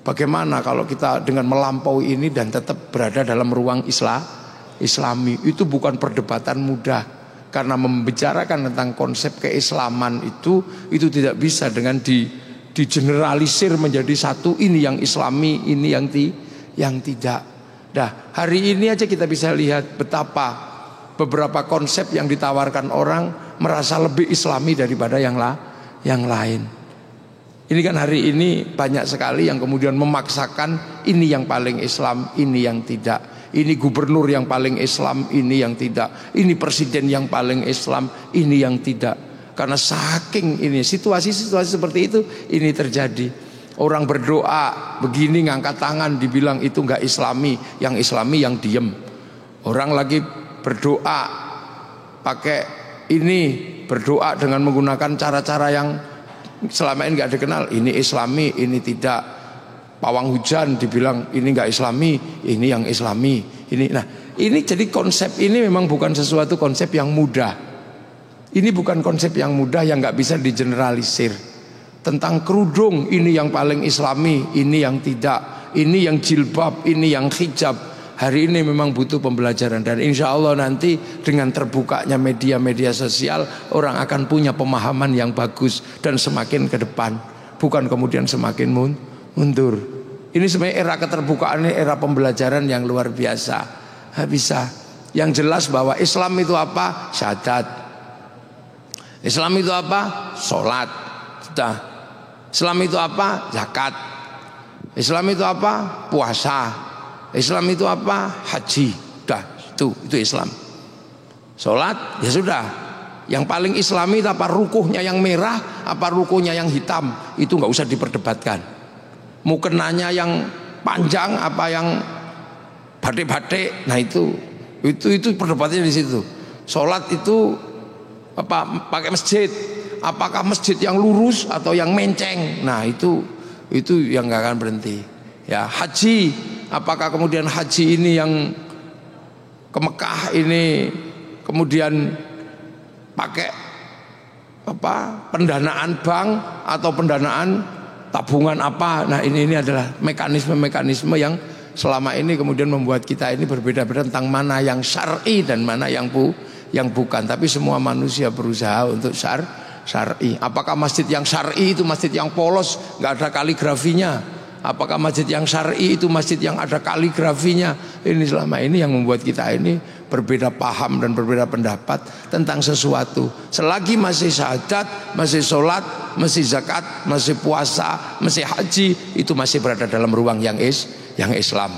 bagaimana kalau kita dengan melampaui ini dan tetap berada dalam ruang Islami? Itu bukan perdebatan mudah. Karena membicarakan tentang konsep keislaman itu tidak bisa dengan digeneralisir menjadi satu. Ini yang Islami, ini yang tidak. Nah, hari ini aja kita bisa lihat betapa beberapa konsep yang ditawarkan orang merasa lebih Islami daripada yang lain. Ini kan hari ini banyak sekali yang kemudian memaksakan ini yang paling Islam, ini yang tidak. Ini gubernur yang paling Islam, ini yang tidak. Ini presiden yang paling Islam, ini yang tidak. Karena saking ini situasi-situasi seperti itu ini terjadi. Orang berdoa begini ngangkat tangan dibilang itu enggak Islami, yang Islami yang diem. Orang lagi berdoa pakai ini, berdoa dengan menggunakan cara-cara yang selama ini enggak dikenal, ini Islami, ini tidak. pawang hujan dibilang ini enggak islami, ini yang islami. Ini jadi konsep ini memang bukan sesuatu konsep yang mudah. Ini bukan konsep yang mudah yang enggak bisa digeneralisir. Tentang kerudung, ini yang paling islami, ini yang tidak, ini yang jilbab, ini yang hijab. Hari ini memang butuh pembelajaran, dan insya Allah nanti dengan terbukanya media-media sosial, orang akan punya pemahaman yang bagus dan semakin ke depan, bukan kemudian semakin mundur. Ini sebenarnya era keterbukaan, ini era pembelajaran yang luar biasa. Bisa. Yang jelas bahwa Islam itu apa? Syahadat. Islam itu apa? Sholat. Sudah. Islam itu apa? Zakat. Islam itu apa? Puasa. Islam itu apa? Haji. Sudah. Itu Islam. Sholat ya sudah. Yang paling islami apa? Rukuhnya yang merah, apa rukuhnya yang hitam? Itu nggak usah diperdebatkan. Mukenanya yang panjang, apa yang batik-batik? Nah itu perdebatannya di situ. Sholat itu apa? Pakai masjid. Apakah masjid yang lurus atau yang menceng? Nah itu yang nggak akan berhenti. Ya, haji, apakah kemudian haji ini yang ke Mekah ini kemudian pakai apa? Pendanaan bank atau pendanaan tabungan apa? Nah ini adalah mekanisme-mekanisme yang selama ini kemudian membuat kita ini berbeda-beda tentang mana yang syar'i dan mana yang bukan. Tapi semua manusia berusaha untuk syar'i. Apakah masjid yang syar'i itu masjid yang polos, nggak ada kaligrafinya? Apakah masjid yang syar'i itu masjid yang ada kaligrafinya? Ini selama ini yang membuat kita ini berbeda paham dan berbeda pendapat tentang sesuatu. Selagi masih syahadat, masih sholat, masih zakat, masih puasa, masih haji, itu masih berada dalam ruang yang Islam.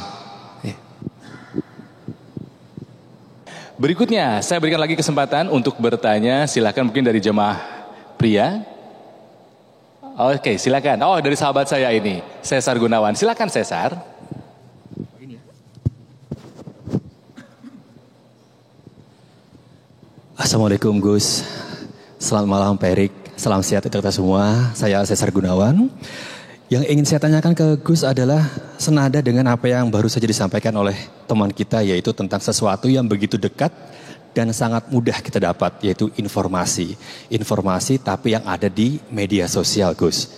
Berikutnya saya berikan lagi kesempatan untuk bertanya. Silakan mungkin dari jemaah pria. Oke, silakan. Oh, dari sahabat saya ini, Cesar Gunawan. Silakan Cesar. Assalamualaikum Gus. Selamat malam Pak Erik. Salam sehat untuk kita semua. Saya Cesar Gunawan. Yang ingin saya tanyakan ke Gus adalah senada dengan apa yang baru saja disampaikan oleh teman kita, yaitu tentang sesuatu yang begitu dekat dan sangat mudah kita dapat, yaitu informasi. Informasi tapi yang ada di media sosial, Gus.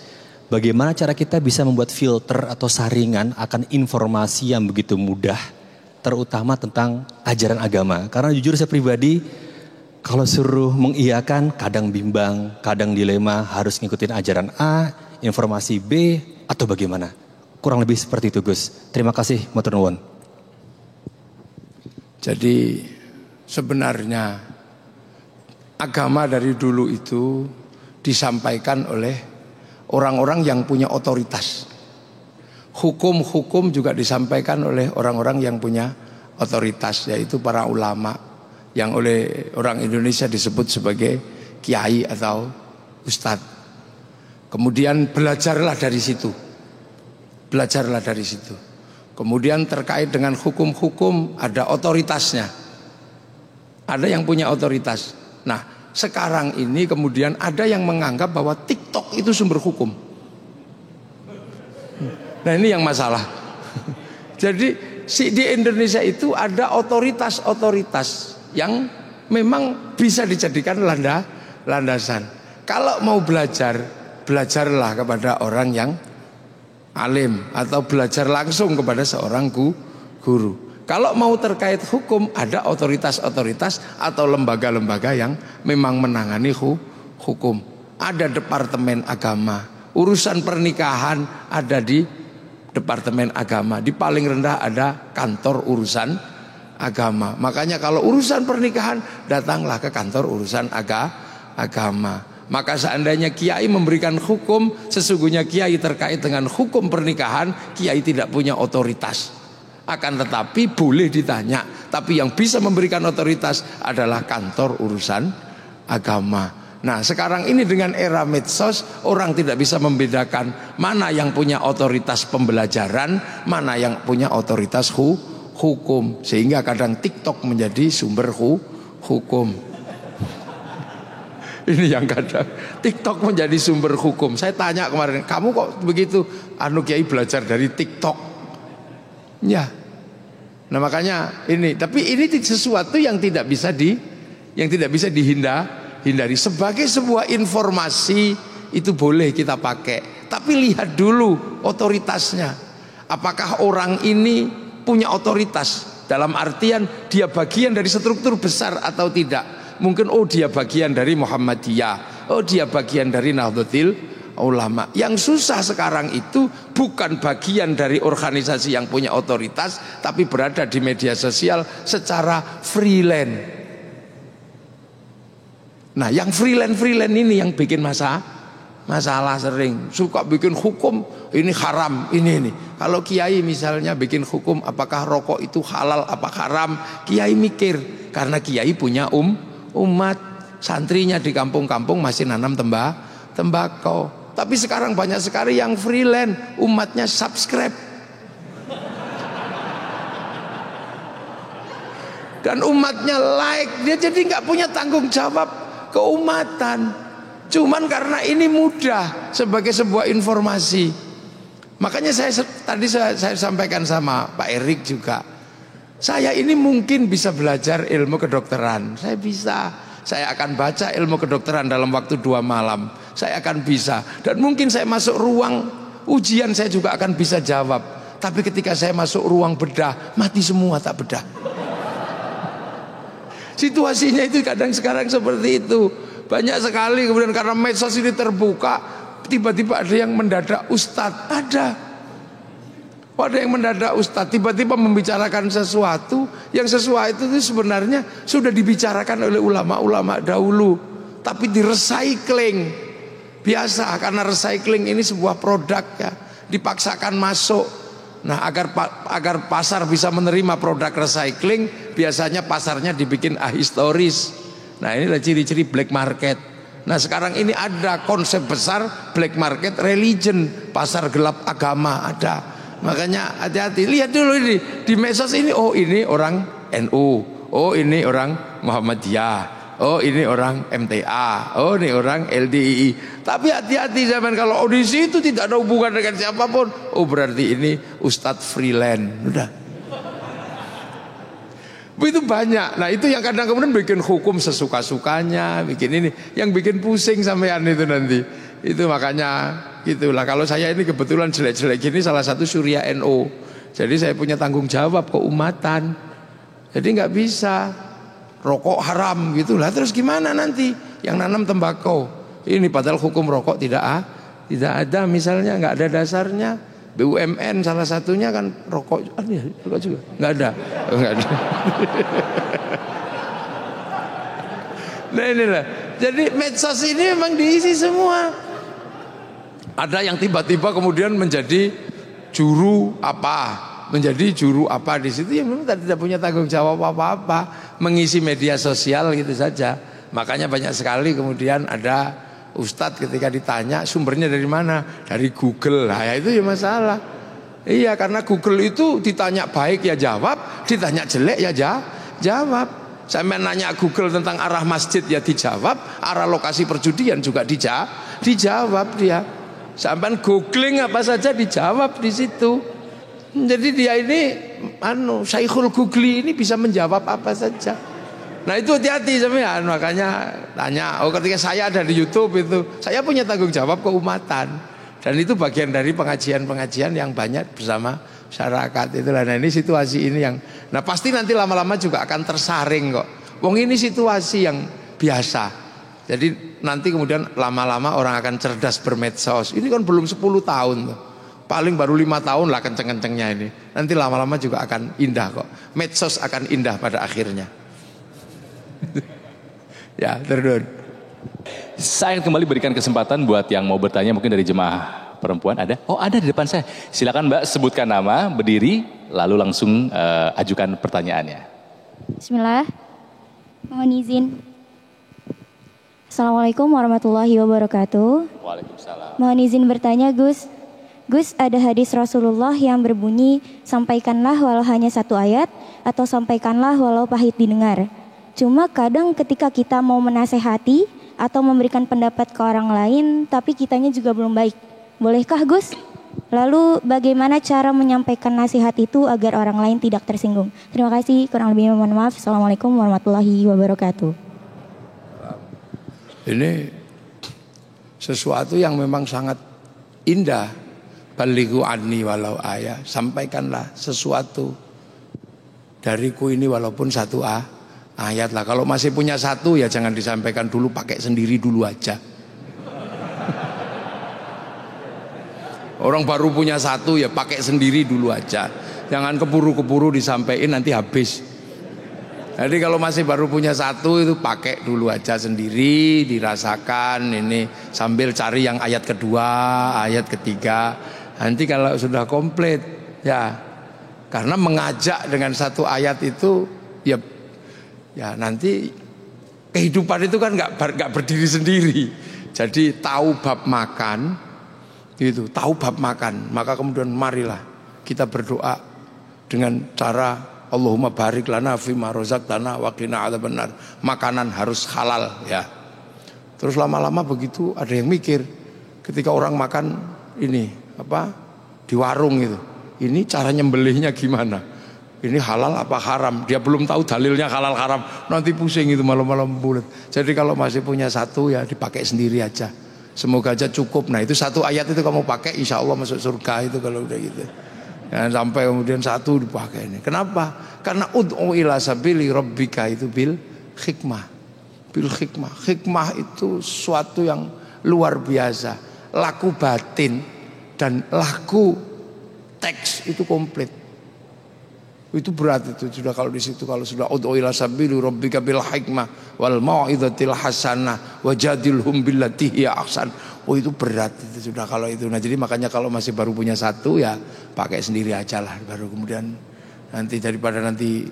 Bagaimana cara kita bisa membuat filter atau saringan akan informasi yang begitu mudah, terutama tentang ajaran agama. Karena jujur saya pribadi, kalau suruh mengiyakan kadang bimbang, kadang dilema, harus ngikutin ajaran A, informasi B, atau bagaimana? Kurang lebih seperti itu, Gus. Terima kasih, matur nuwun. Jadi sebenarnya agama dari dulu itu disampaikan oleh orang-orang yang punya otoritas. Hukum-hukum juga disampaikan oleh orang-orang yang punya otoritas, yaitu para ulama yang oleh orang Indonesia disebut sebagai kiai atau ustadz. Kemudian belajarlah dari situ. Belajarlah dari situ. Kemudian terkait dengan hukum-hukum ada otoritasnya. Ada yang punya otoritas. Nah, sekarang ini kemudian ada yang menganggap bahwa TikTok itu sumber hukum. Nah, ini yang masalah. Jadi di Indonesia itu ada otoritas-otoritas yang memang bisa dijadikan landasan. Kalau mau belajar, belajarlah kepada orang yang alim atau belajar langsung kepada seorang guru. Kalau mau terkait hukum, ada otoritas-otoritas atau lembaga-lembaga yang memang menangani hukum. Ada departemen agama. Urusan pernikahan ada di departemen agama. Di paling rendah ada kantor urusan agama. Makanya kalau urusan pernikahan, datanglah ke kantor urusan agama. Maka seandainya kiai memberikan hukum, sesungguhnya kiai terkait dengan hukum pernikahan, kiai tidak punya otoritas. Akan tetapi boleh ditanya, tapi yang bisa memberikan otoritas adalah kantor urusan agama. Nah, sekarang ini dengan era medsos, orang tidak bisa membedakan mana yang punya otoritas pembelajaran, mana yang punya otoritas hukum. Sehingga kadang TikTok menjadi sumber hukum. Ini yang kadang TikTok menjadi sumber hukum. Saya tanya kemarin, kamu kok begitu? Kiai belajar dari TikTok. Ya. Nah makanya ini, tapi ini sesuatu yang tidak bisa dihindari. Sebagai sebuah informasi itu boleh kita pakai. Tapi lihat dulu otoritasnya. Apakah orang ini punya otoritas? Dalam artian dia bagian dari struktur besar atau tidak. Mungkin dia bagian dari Muhammadiyah, dia bagian dari Nahdlatul Ulama. Yang susah sekarang itu bukan bagian dari organisasi yang punya otoritas, tapi berada di media sosial secara freelance. Nah yang freelance ini yang bikin masalah sering. Suka bikin hukum, ini haram, ini. Kalau kiai misalnya bikin hukum apakah rokok itu halal apa haram, kiai mikir. Karena kiai punya umat, santrinya di kampung-kampung masih nanam tembakau. Tapi sekarang banyak sekali yang freelance, umatnya subscribe. Dan umatnya like, dia jadi nggak punya tanggung jawab keumatan. Cuman karena ini mudah sebagai sebuah informasi. Makanya tadi saya sampaikan sama Pak Erik juga. Saya ini mungkin bisa belajar ilmu kedokteran. Saya akan baca ilmu kedokteran dalam waktu 2 malam. Saya akan bisa. Dan mungkin saya masuk ruang ujian saya juga akan bisa jawab. Tapi ketika saya masuk ruang bedah, mati semua tak bedah. Situasinya itu kadang sekarang seperti itu. Banyak sekali kemudian karena medsos ini terbuka, tiba-tiba ada yang mendadak ustadz. Ada yang mendadak ustadz, tiba-tiba membicarakan sesuatu yang sesuatu itu sebenarnya sudah dibicarakan oleh ulama-ulama dahulu, tapi di-recycling. Biasa, karena recycling ini sebuah produk ya, dipaksakan masuk. Nah agar pasar bisa menerima produk recycling, biasanya pasarnya dibikin ahistoris. Nah inilah ciri-ciri black market. Nah sekarang ini ada konsep besar black market religion, pasar gelap agama ada. Makanya hati-hati, lihat dulu ini di medsos ini, ini orang NU, ini orang Muhammadiyah, ini orang MTA, ini orang LDII. Tapi hati-hati zaman kalau di situ tidak ada hubungan dengan siapapun, berarti ini Ustadz freelance. Udah. Itu banyak. Nah itu yang kadang kemudian bikin hukum sesuka-sukanya, bikin ini, yang bikin pusing sampean itu nanti. Itu makanya gitulah. Kalau saya ini kebetulan jelek-jelek gini salah satu Surya NU. Jadi saya punya tanggung jawab keumatan. Jadi nggak bisa rokok haram gitulah. Terus gimana nanti yang nanam tembakau? Ini padahal hukum rokok tidak ada, misalnya nggak ada dasarnya. BUMN salah satunya kan rokok juga nggak ada. Nah inilah. Jadi medsos ini memang diisi semua. Ada yang tiba-tiba kemudian menjadi juru apa di situ yang memang tidak punya tanggung jawab apa-apa, mengisi media sosial gitu saja. Makanya banyak sekali kemudian ada ustadz ketika ditanya sumbernya dari mana, dari Google. Nah ya itu ya masalah. Iya karena Google itu ditanya baik ya jawab, ditanya jelek ya jawab. Saya nanya Google tentang arah masjid ya dijawab, arah lokasi perjudian juga dijawab dia. Sampai googling apa saja dijawab di situ. Jadi dia ini Syekhul Googli ini bisa menjawab apa saja. Nah itu hati-hati sampean, makanya tanya. Ketika saya ada di YouTube itu, saya punya tanggung jawab keumatan. Dan itu bagian dari pengajian-pengajian yang banyak bersama masyarakat itulah. Nah ini situasi ini yang, nah pasti nanti lama-lama juga akan tersaring kok. Wong ini situasi yang biasa. Jadi nanti kemudian lama-lama orang akan cerdas bermedsos. Ini kan belum 10 tahun tuh. Paling baru 5 tahun lah kenceng-kencengnya ini. Nanti lama-lama juga akan indah kok. Medsos akan indah pada akhirnya. Ya, terus. Saya kembali berikan kesempatan buat yang mau bertanya mungkin dari jemaah perempuan ada. Ada di depan saya. Silakan Mbak sebutkan nama, berdiri, lalu langsung ajukan pertanyaannya. Bismillah. Mohon izin. Assalamualaikum warahmatullahi wabarakatuh. Waalaikumsalam. Mohon izin bertanya Gus. Gus, ada hadis Rasulullah yang berbunyi, sampaikanlah walau hanya 1 ayat atau sampaikanlah walau pahit didengar. Cuma kadang ketika kita mau menasehati atau memberikan pendapat ke orang lain tapi kitanya juga belum baik. Bolehkah Gus? Lalu bagaimana cara menyampaikan nasihat itu agar orang lain tidak tersinggung? Terima kasih, kurang lebihnya mohon maaf. Assalamualaikum warahmatullahi wabarakatuh. Ini sesuatu yang memang sangat indah. Balighu anni walau ayat, sampaikanlah sesuatu dariku ini walaupun satu ayat lah. Kalau masih punya satu ya jangan disampaikan dulu, pakai sendiri dulu aja. Orang baru punya satu ya pakai sendiri dulu aja. Jangan keburu-keburu disampaikan nanti habis. Jadi kalau masih baru punya satu itu pakai dulu aja sendiri, dirasakan ini sambil cari yang ayat kedua, ayat ketiga. Nanti kalau sudah komplit ya, karena mengajak dengan satu ayat itu ya nanti kehidupan itu kan nggak berdiri sendiri. Jadi tahu bab makan itu, tahu bab makan, maka kemudian marilah kita berdoa dengan cara Allahumma barik lana fima razaqtana wa qina adzabannar. Makanan harus halal ya. Terus lama-lama begitu ada yang mikir ketika orang makan ini di warung itu, ini cara nyembelihnya gimana, ini halal apa haram, dia belum tahu dalilnya halal haram, nanti pusing itu malam-malam bulat. Jadi kalau masih punya satu ya dipakai sendiri aja, semoga aja cukup. Nah itu satu ayat itu kamu pakai insya Allah masuk surga itu kalau udah gitu. Dan sampai kemudian satu dipakai ini. Kenapa? Karena ud'u ila sabili rabbika itu bil hikmah. Hikmah itu suatu yang luar biasa. Laku batin dan laku teks itu komplit. Itu berat itu sudah kalau di situ, kalau sudah ud'u ila sabili rabbika bil hikmah wal mau'izatil hasanah wajadilhum billati hiya ahsan. Oh itu berat itu sudah kalau itu. Nah jadi makanya kalau masih baru punya satu ya pakai sendiri aja lah, baru kemudian nanti daripada nanti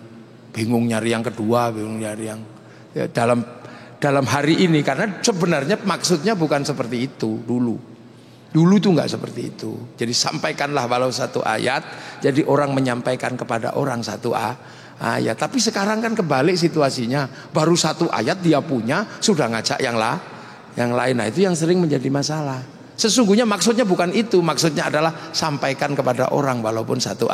bingung nyari yang kedua, bingung nyari yang ya, dalam hari ini, karena sebenarnya maksudnya bukan seperti itu dulu tuh nggak seperti itu. Jadi sampaikanlah walau satu ayat, jadi orang menyampaikan kepada orang satu ayat. Tapi sekarang kan kebalik situasinya, baru satu ayat dia punya sudah ngajak yang lain. Nah itu yang sering menjadi masalah. Sesungguhnya maksudnya bukan itu, maksudnya adalah sampaikan kepada orang walaupun satu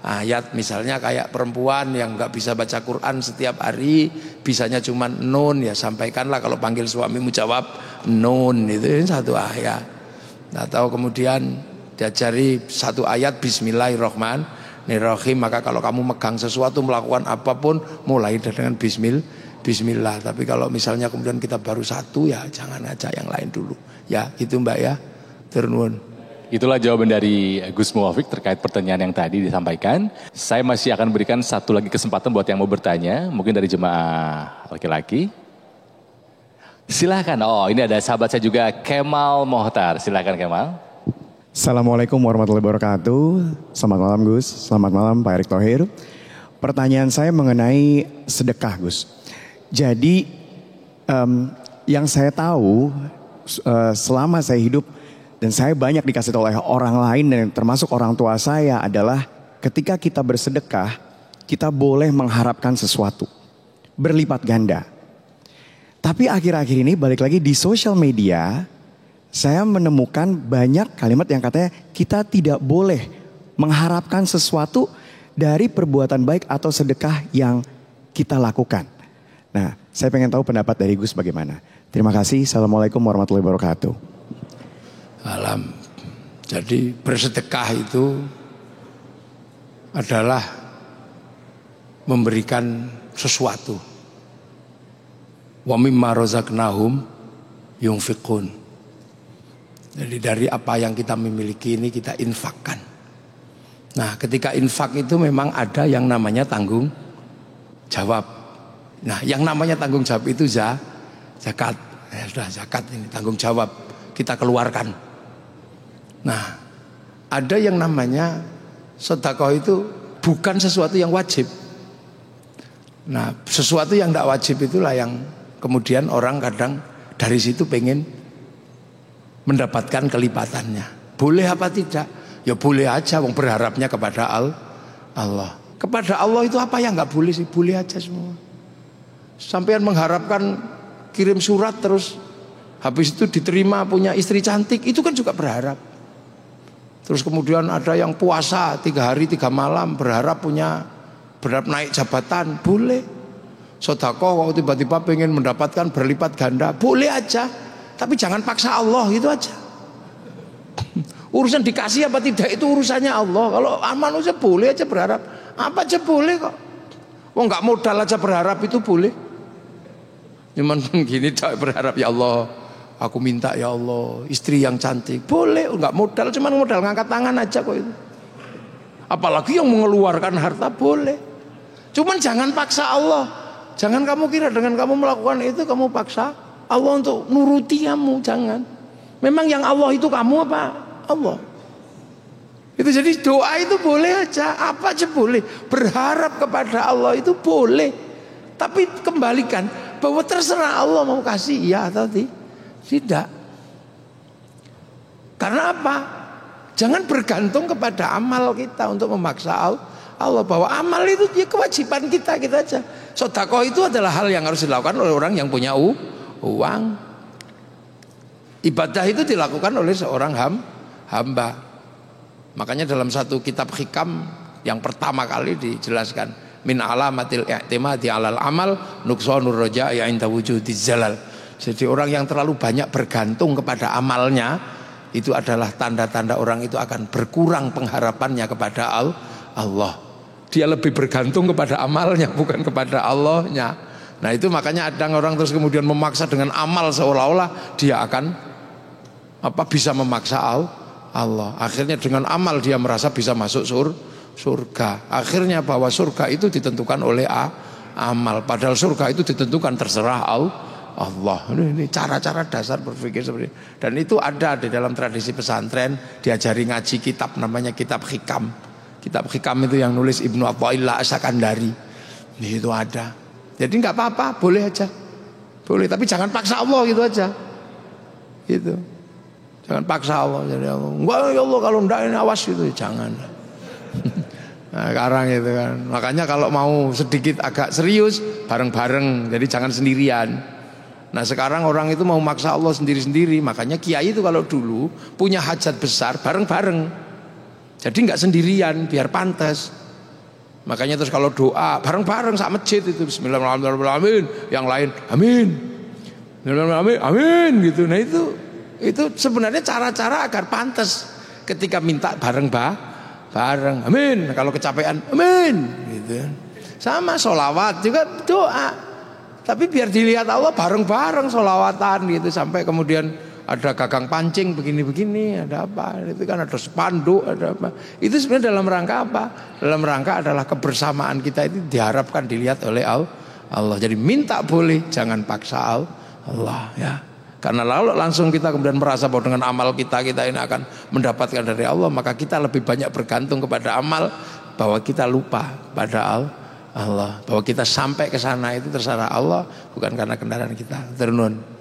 ayat. Misalnya kayak perempuan yang nggak bisa baca Quran setiap hari, bisanya cuma nun, ya sampaikanlah kalau panggil suamimu jawab nun, itu satu ayat. Atau kemudian diajari satu ayat Bismillahirrahmanirrahim, maka kalau kamu megang sesuatu, melakukan apapun, mulai dengan Bismillah. Tapi kalau misalnya kemudian kita baru satu, ya jangan ajak yang lain dulu. Ya gitu Mbak ya. Turnuun. Itulah jawaban dari Gus Muwafiq terkait pertanyaan yang tadi disampaikan. Saya masih akan berikan satu lagi kesempatan buat yang mau bertanya, mungkin dari jemaah laki-laki. Silahkan, ini ada sahabat saya juga, Kemal Mohtar. Silahkan Kemal. Assalamualaikum warahmatullahi wabarakatuh. Selamat malam Gus, selamat malam Pak Erick Thohir. Pertanyaan saya mengenai sedekah Gus. Jadi yang saya tahu selama saya hidup dan saya banyak dikasih tahu oleh orang lain dan termasuk orang tua saya adalah ketika kita bersedekah, kita boleh mengharapkan sesuatu berlipat ganda. Tapi akhir-akhir ini balik lagi di sosial media, saya menemukan banyak kalimat yang katanya kita tidak boleh mengharapkan sesuatu dari perbuatan baik atau sedekah yang kita lakukan. Nah, saya pengen tahu pendapat dari Gus bagaimana. Terima kasih. Assalamualaikum warahmatullahi wabarakatuh. Alam. Jadi bersedekah itu adalah memberikan sesuatu. Wa mimma razaqnahum yunfiqun. Jadi dari apa yang kita memiliki ini kita infakkan. Nah, ketika infak itu memang ada yang namanya tanggung jawab. Nah, yang namanya tanggung jawab itu zakat. Ya sudah, zakat ini tanggung jawab kita keluarkan. Nah, ada yang namanya sedekah itu bukan sesuatu yang wajib. Nah, sesuatu yang tidak wajib itulah yang kemudian orang kadang dari situ pengen mendapatkan kelipatannya. Boleh apa tidak? Ya boleh aja, wong berharapnya kepada Allah. Kepada Allah itu apa yang nggak boleh sih? Boleh aja semua. Sampean mengharapkan kirim surat terus habis itu diterima punya istri cantik, itu kan juga berharap. Terus kemudian ada yang puasa 3 hari 3 malam berharap naik jabatan, boleh. Sedekah kalau tiba-tiba pengen mendapatkan berlipat ganda, boleh aja. Tapi jangan paksa Allah, itu aja. Urusan dikasih apa tidak itu urusannya Allah. Kalau manusia boleh aja berharap, apa aja boleh kok. Wong nggak modal aja berharap itu boleh. Cuman gini tak berharap, ya Allah, aku minta ya Allah istri yang cantik, boleh, nggak modal, cuman modal ngangkat tangan aja kok itu. Apalagi yang mengeluarkan harta, boleh. Cuman jangan paksa Allah. Jangan kamu kira dengan kamu melakukan itu kamu paksa Allah untuk nuruti kamu, jangan. Memang yang Allah itu kamu apa? Allah. Itu jadi doa itu boleh aja, apa aja boleh. Berharap kepada Allah itu boleh. Tapi kembalikan bahwa terserah Allah mau kasih iya atau tidak. Karena apa? Jangan bergantung kepada amal kita untuk memaksa Allah, bahwa amal itu ya kewajiban kita aja. Sedekah itu adalah hal yang harus dilakukan oleh orang yang punya uang. Ibadah itu dilakukan oleh seorang hamba. Makanya dalam satu kitab hikam yang pertama kali dijelaskan, min alamatil i'timadi alal amal nuqsanur raja'i 'inda wujudiz zalal. Jadi orang yang terlalu banyak bergantung kepada amalnya, itu adalah tanda-tanda orang itu akan berkurang pengharapannya kepada Allah. Dia lebih bergantung kepada amalnya bukan kepada Allahnya. Nah itu makanya ada orang terus kemudian memaksa dengan amal seolah-olah dia akan bisa memaksa Allah. Akhirnya dengan amal dia merasa bisa masuk surga. Akhirnya bahwa surga itu ditentukan oleh amal, padahal surga itu ditentukan terserah Allah. Ini cara-cara dasar berpikir seperti ini. Dan itu ada di dalam tradisi pesantren, diajari ngaji kitab namanya kitab hikam. Kitab hikam itu yang nulis Ibnu Athaillah As-Sakandari. Itu ada. Jadi nggak apa-apa, boleh aja. Boleh, tapi jangan paksa Allah gitu aja. Gitu. Jangan paksa Allah. Jadi Allah, enggak ya Allah kalau enggak ini awas gitu, jangan. Nah, sekarang itu kan. Makanya kalau mau sedikit agak serius bareng-bareng, jadi jangan sendirian. Nah sekarang orang itu mau maksa Allah sendiri-sendiri. Makanya kiai itu kalau dulu punya hajat besar bareng-bareng, jadi nggak sendirian, biar pantas. Makanya terus kalau doa bareng-bareng sak masjid itu bismillahirrahmanirrahim, yang lain amin, amin gitu. Nah itu sebenarnya cara-cara agar pantas ketika minta bareng amin. Kalau kecapean amin gitu. Sama sholawat juga doa. Tapi biar dilihat Allah bareng-bareng sholawatan gitu. Sampai kemudian ada gagang pancing begini-begini, ada apa? Itu kan ada spanduk, ada apa? Itu sebenarnya dalam rangka apa? Dalam rangka adalah kebersamaan kita itu diharapkan dilihat oleh Allah. Jadi minta boleh, jangan paksa Allah ya. Karena lalu langsung kita kemudian merasa bahwa dengan amal kita ini akan mendapatkan dari Allah, maka kita lebih banyak bergantung kepada amal, bahwa kita lupa pada Allah, bahwa kita sampai ke sana itu terserah Allah, bukan karena kendaraan kita. Ternun.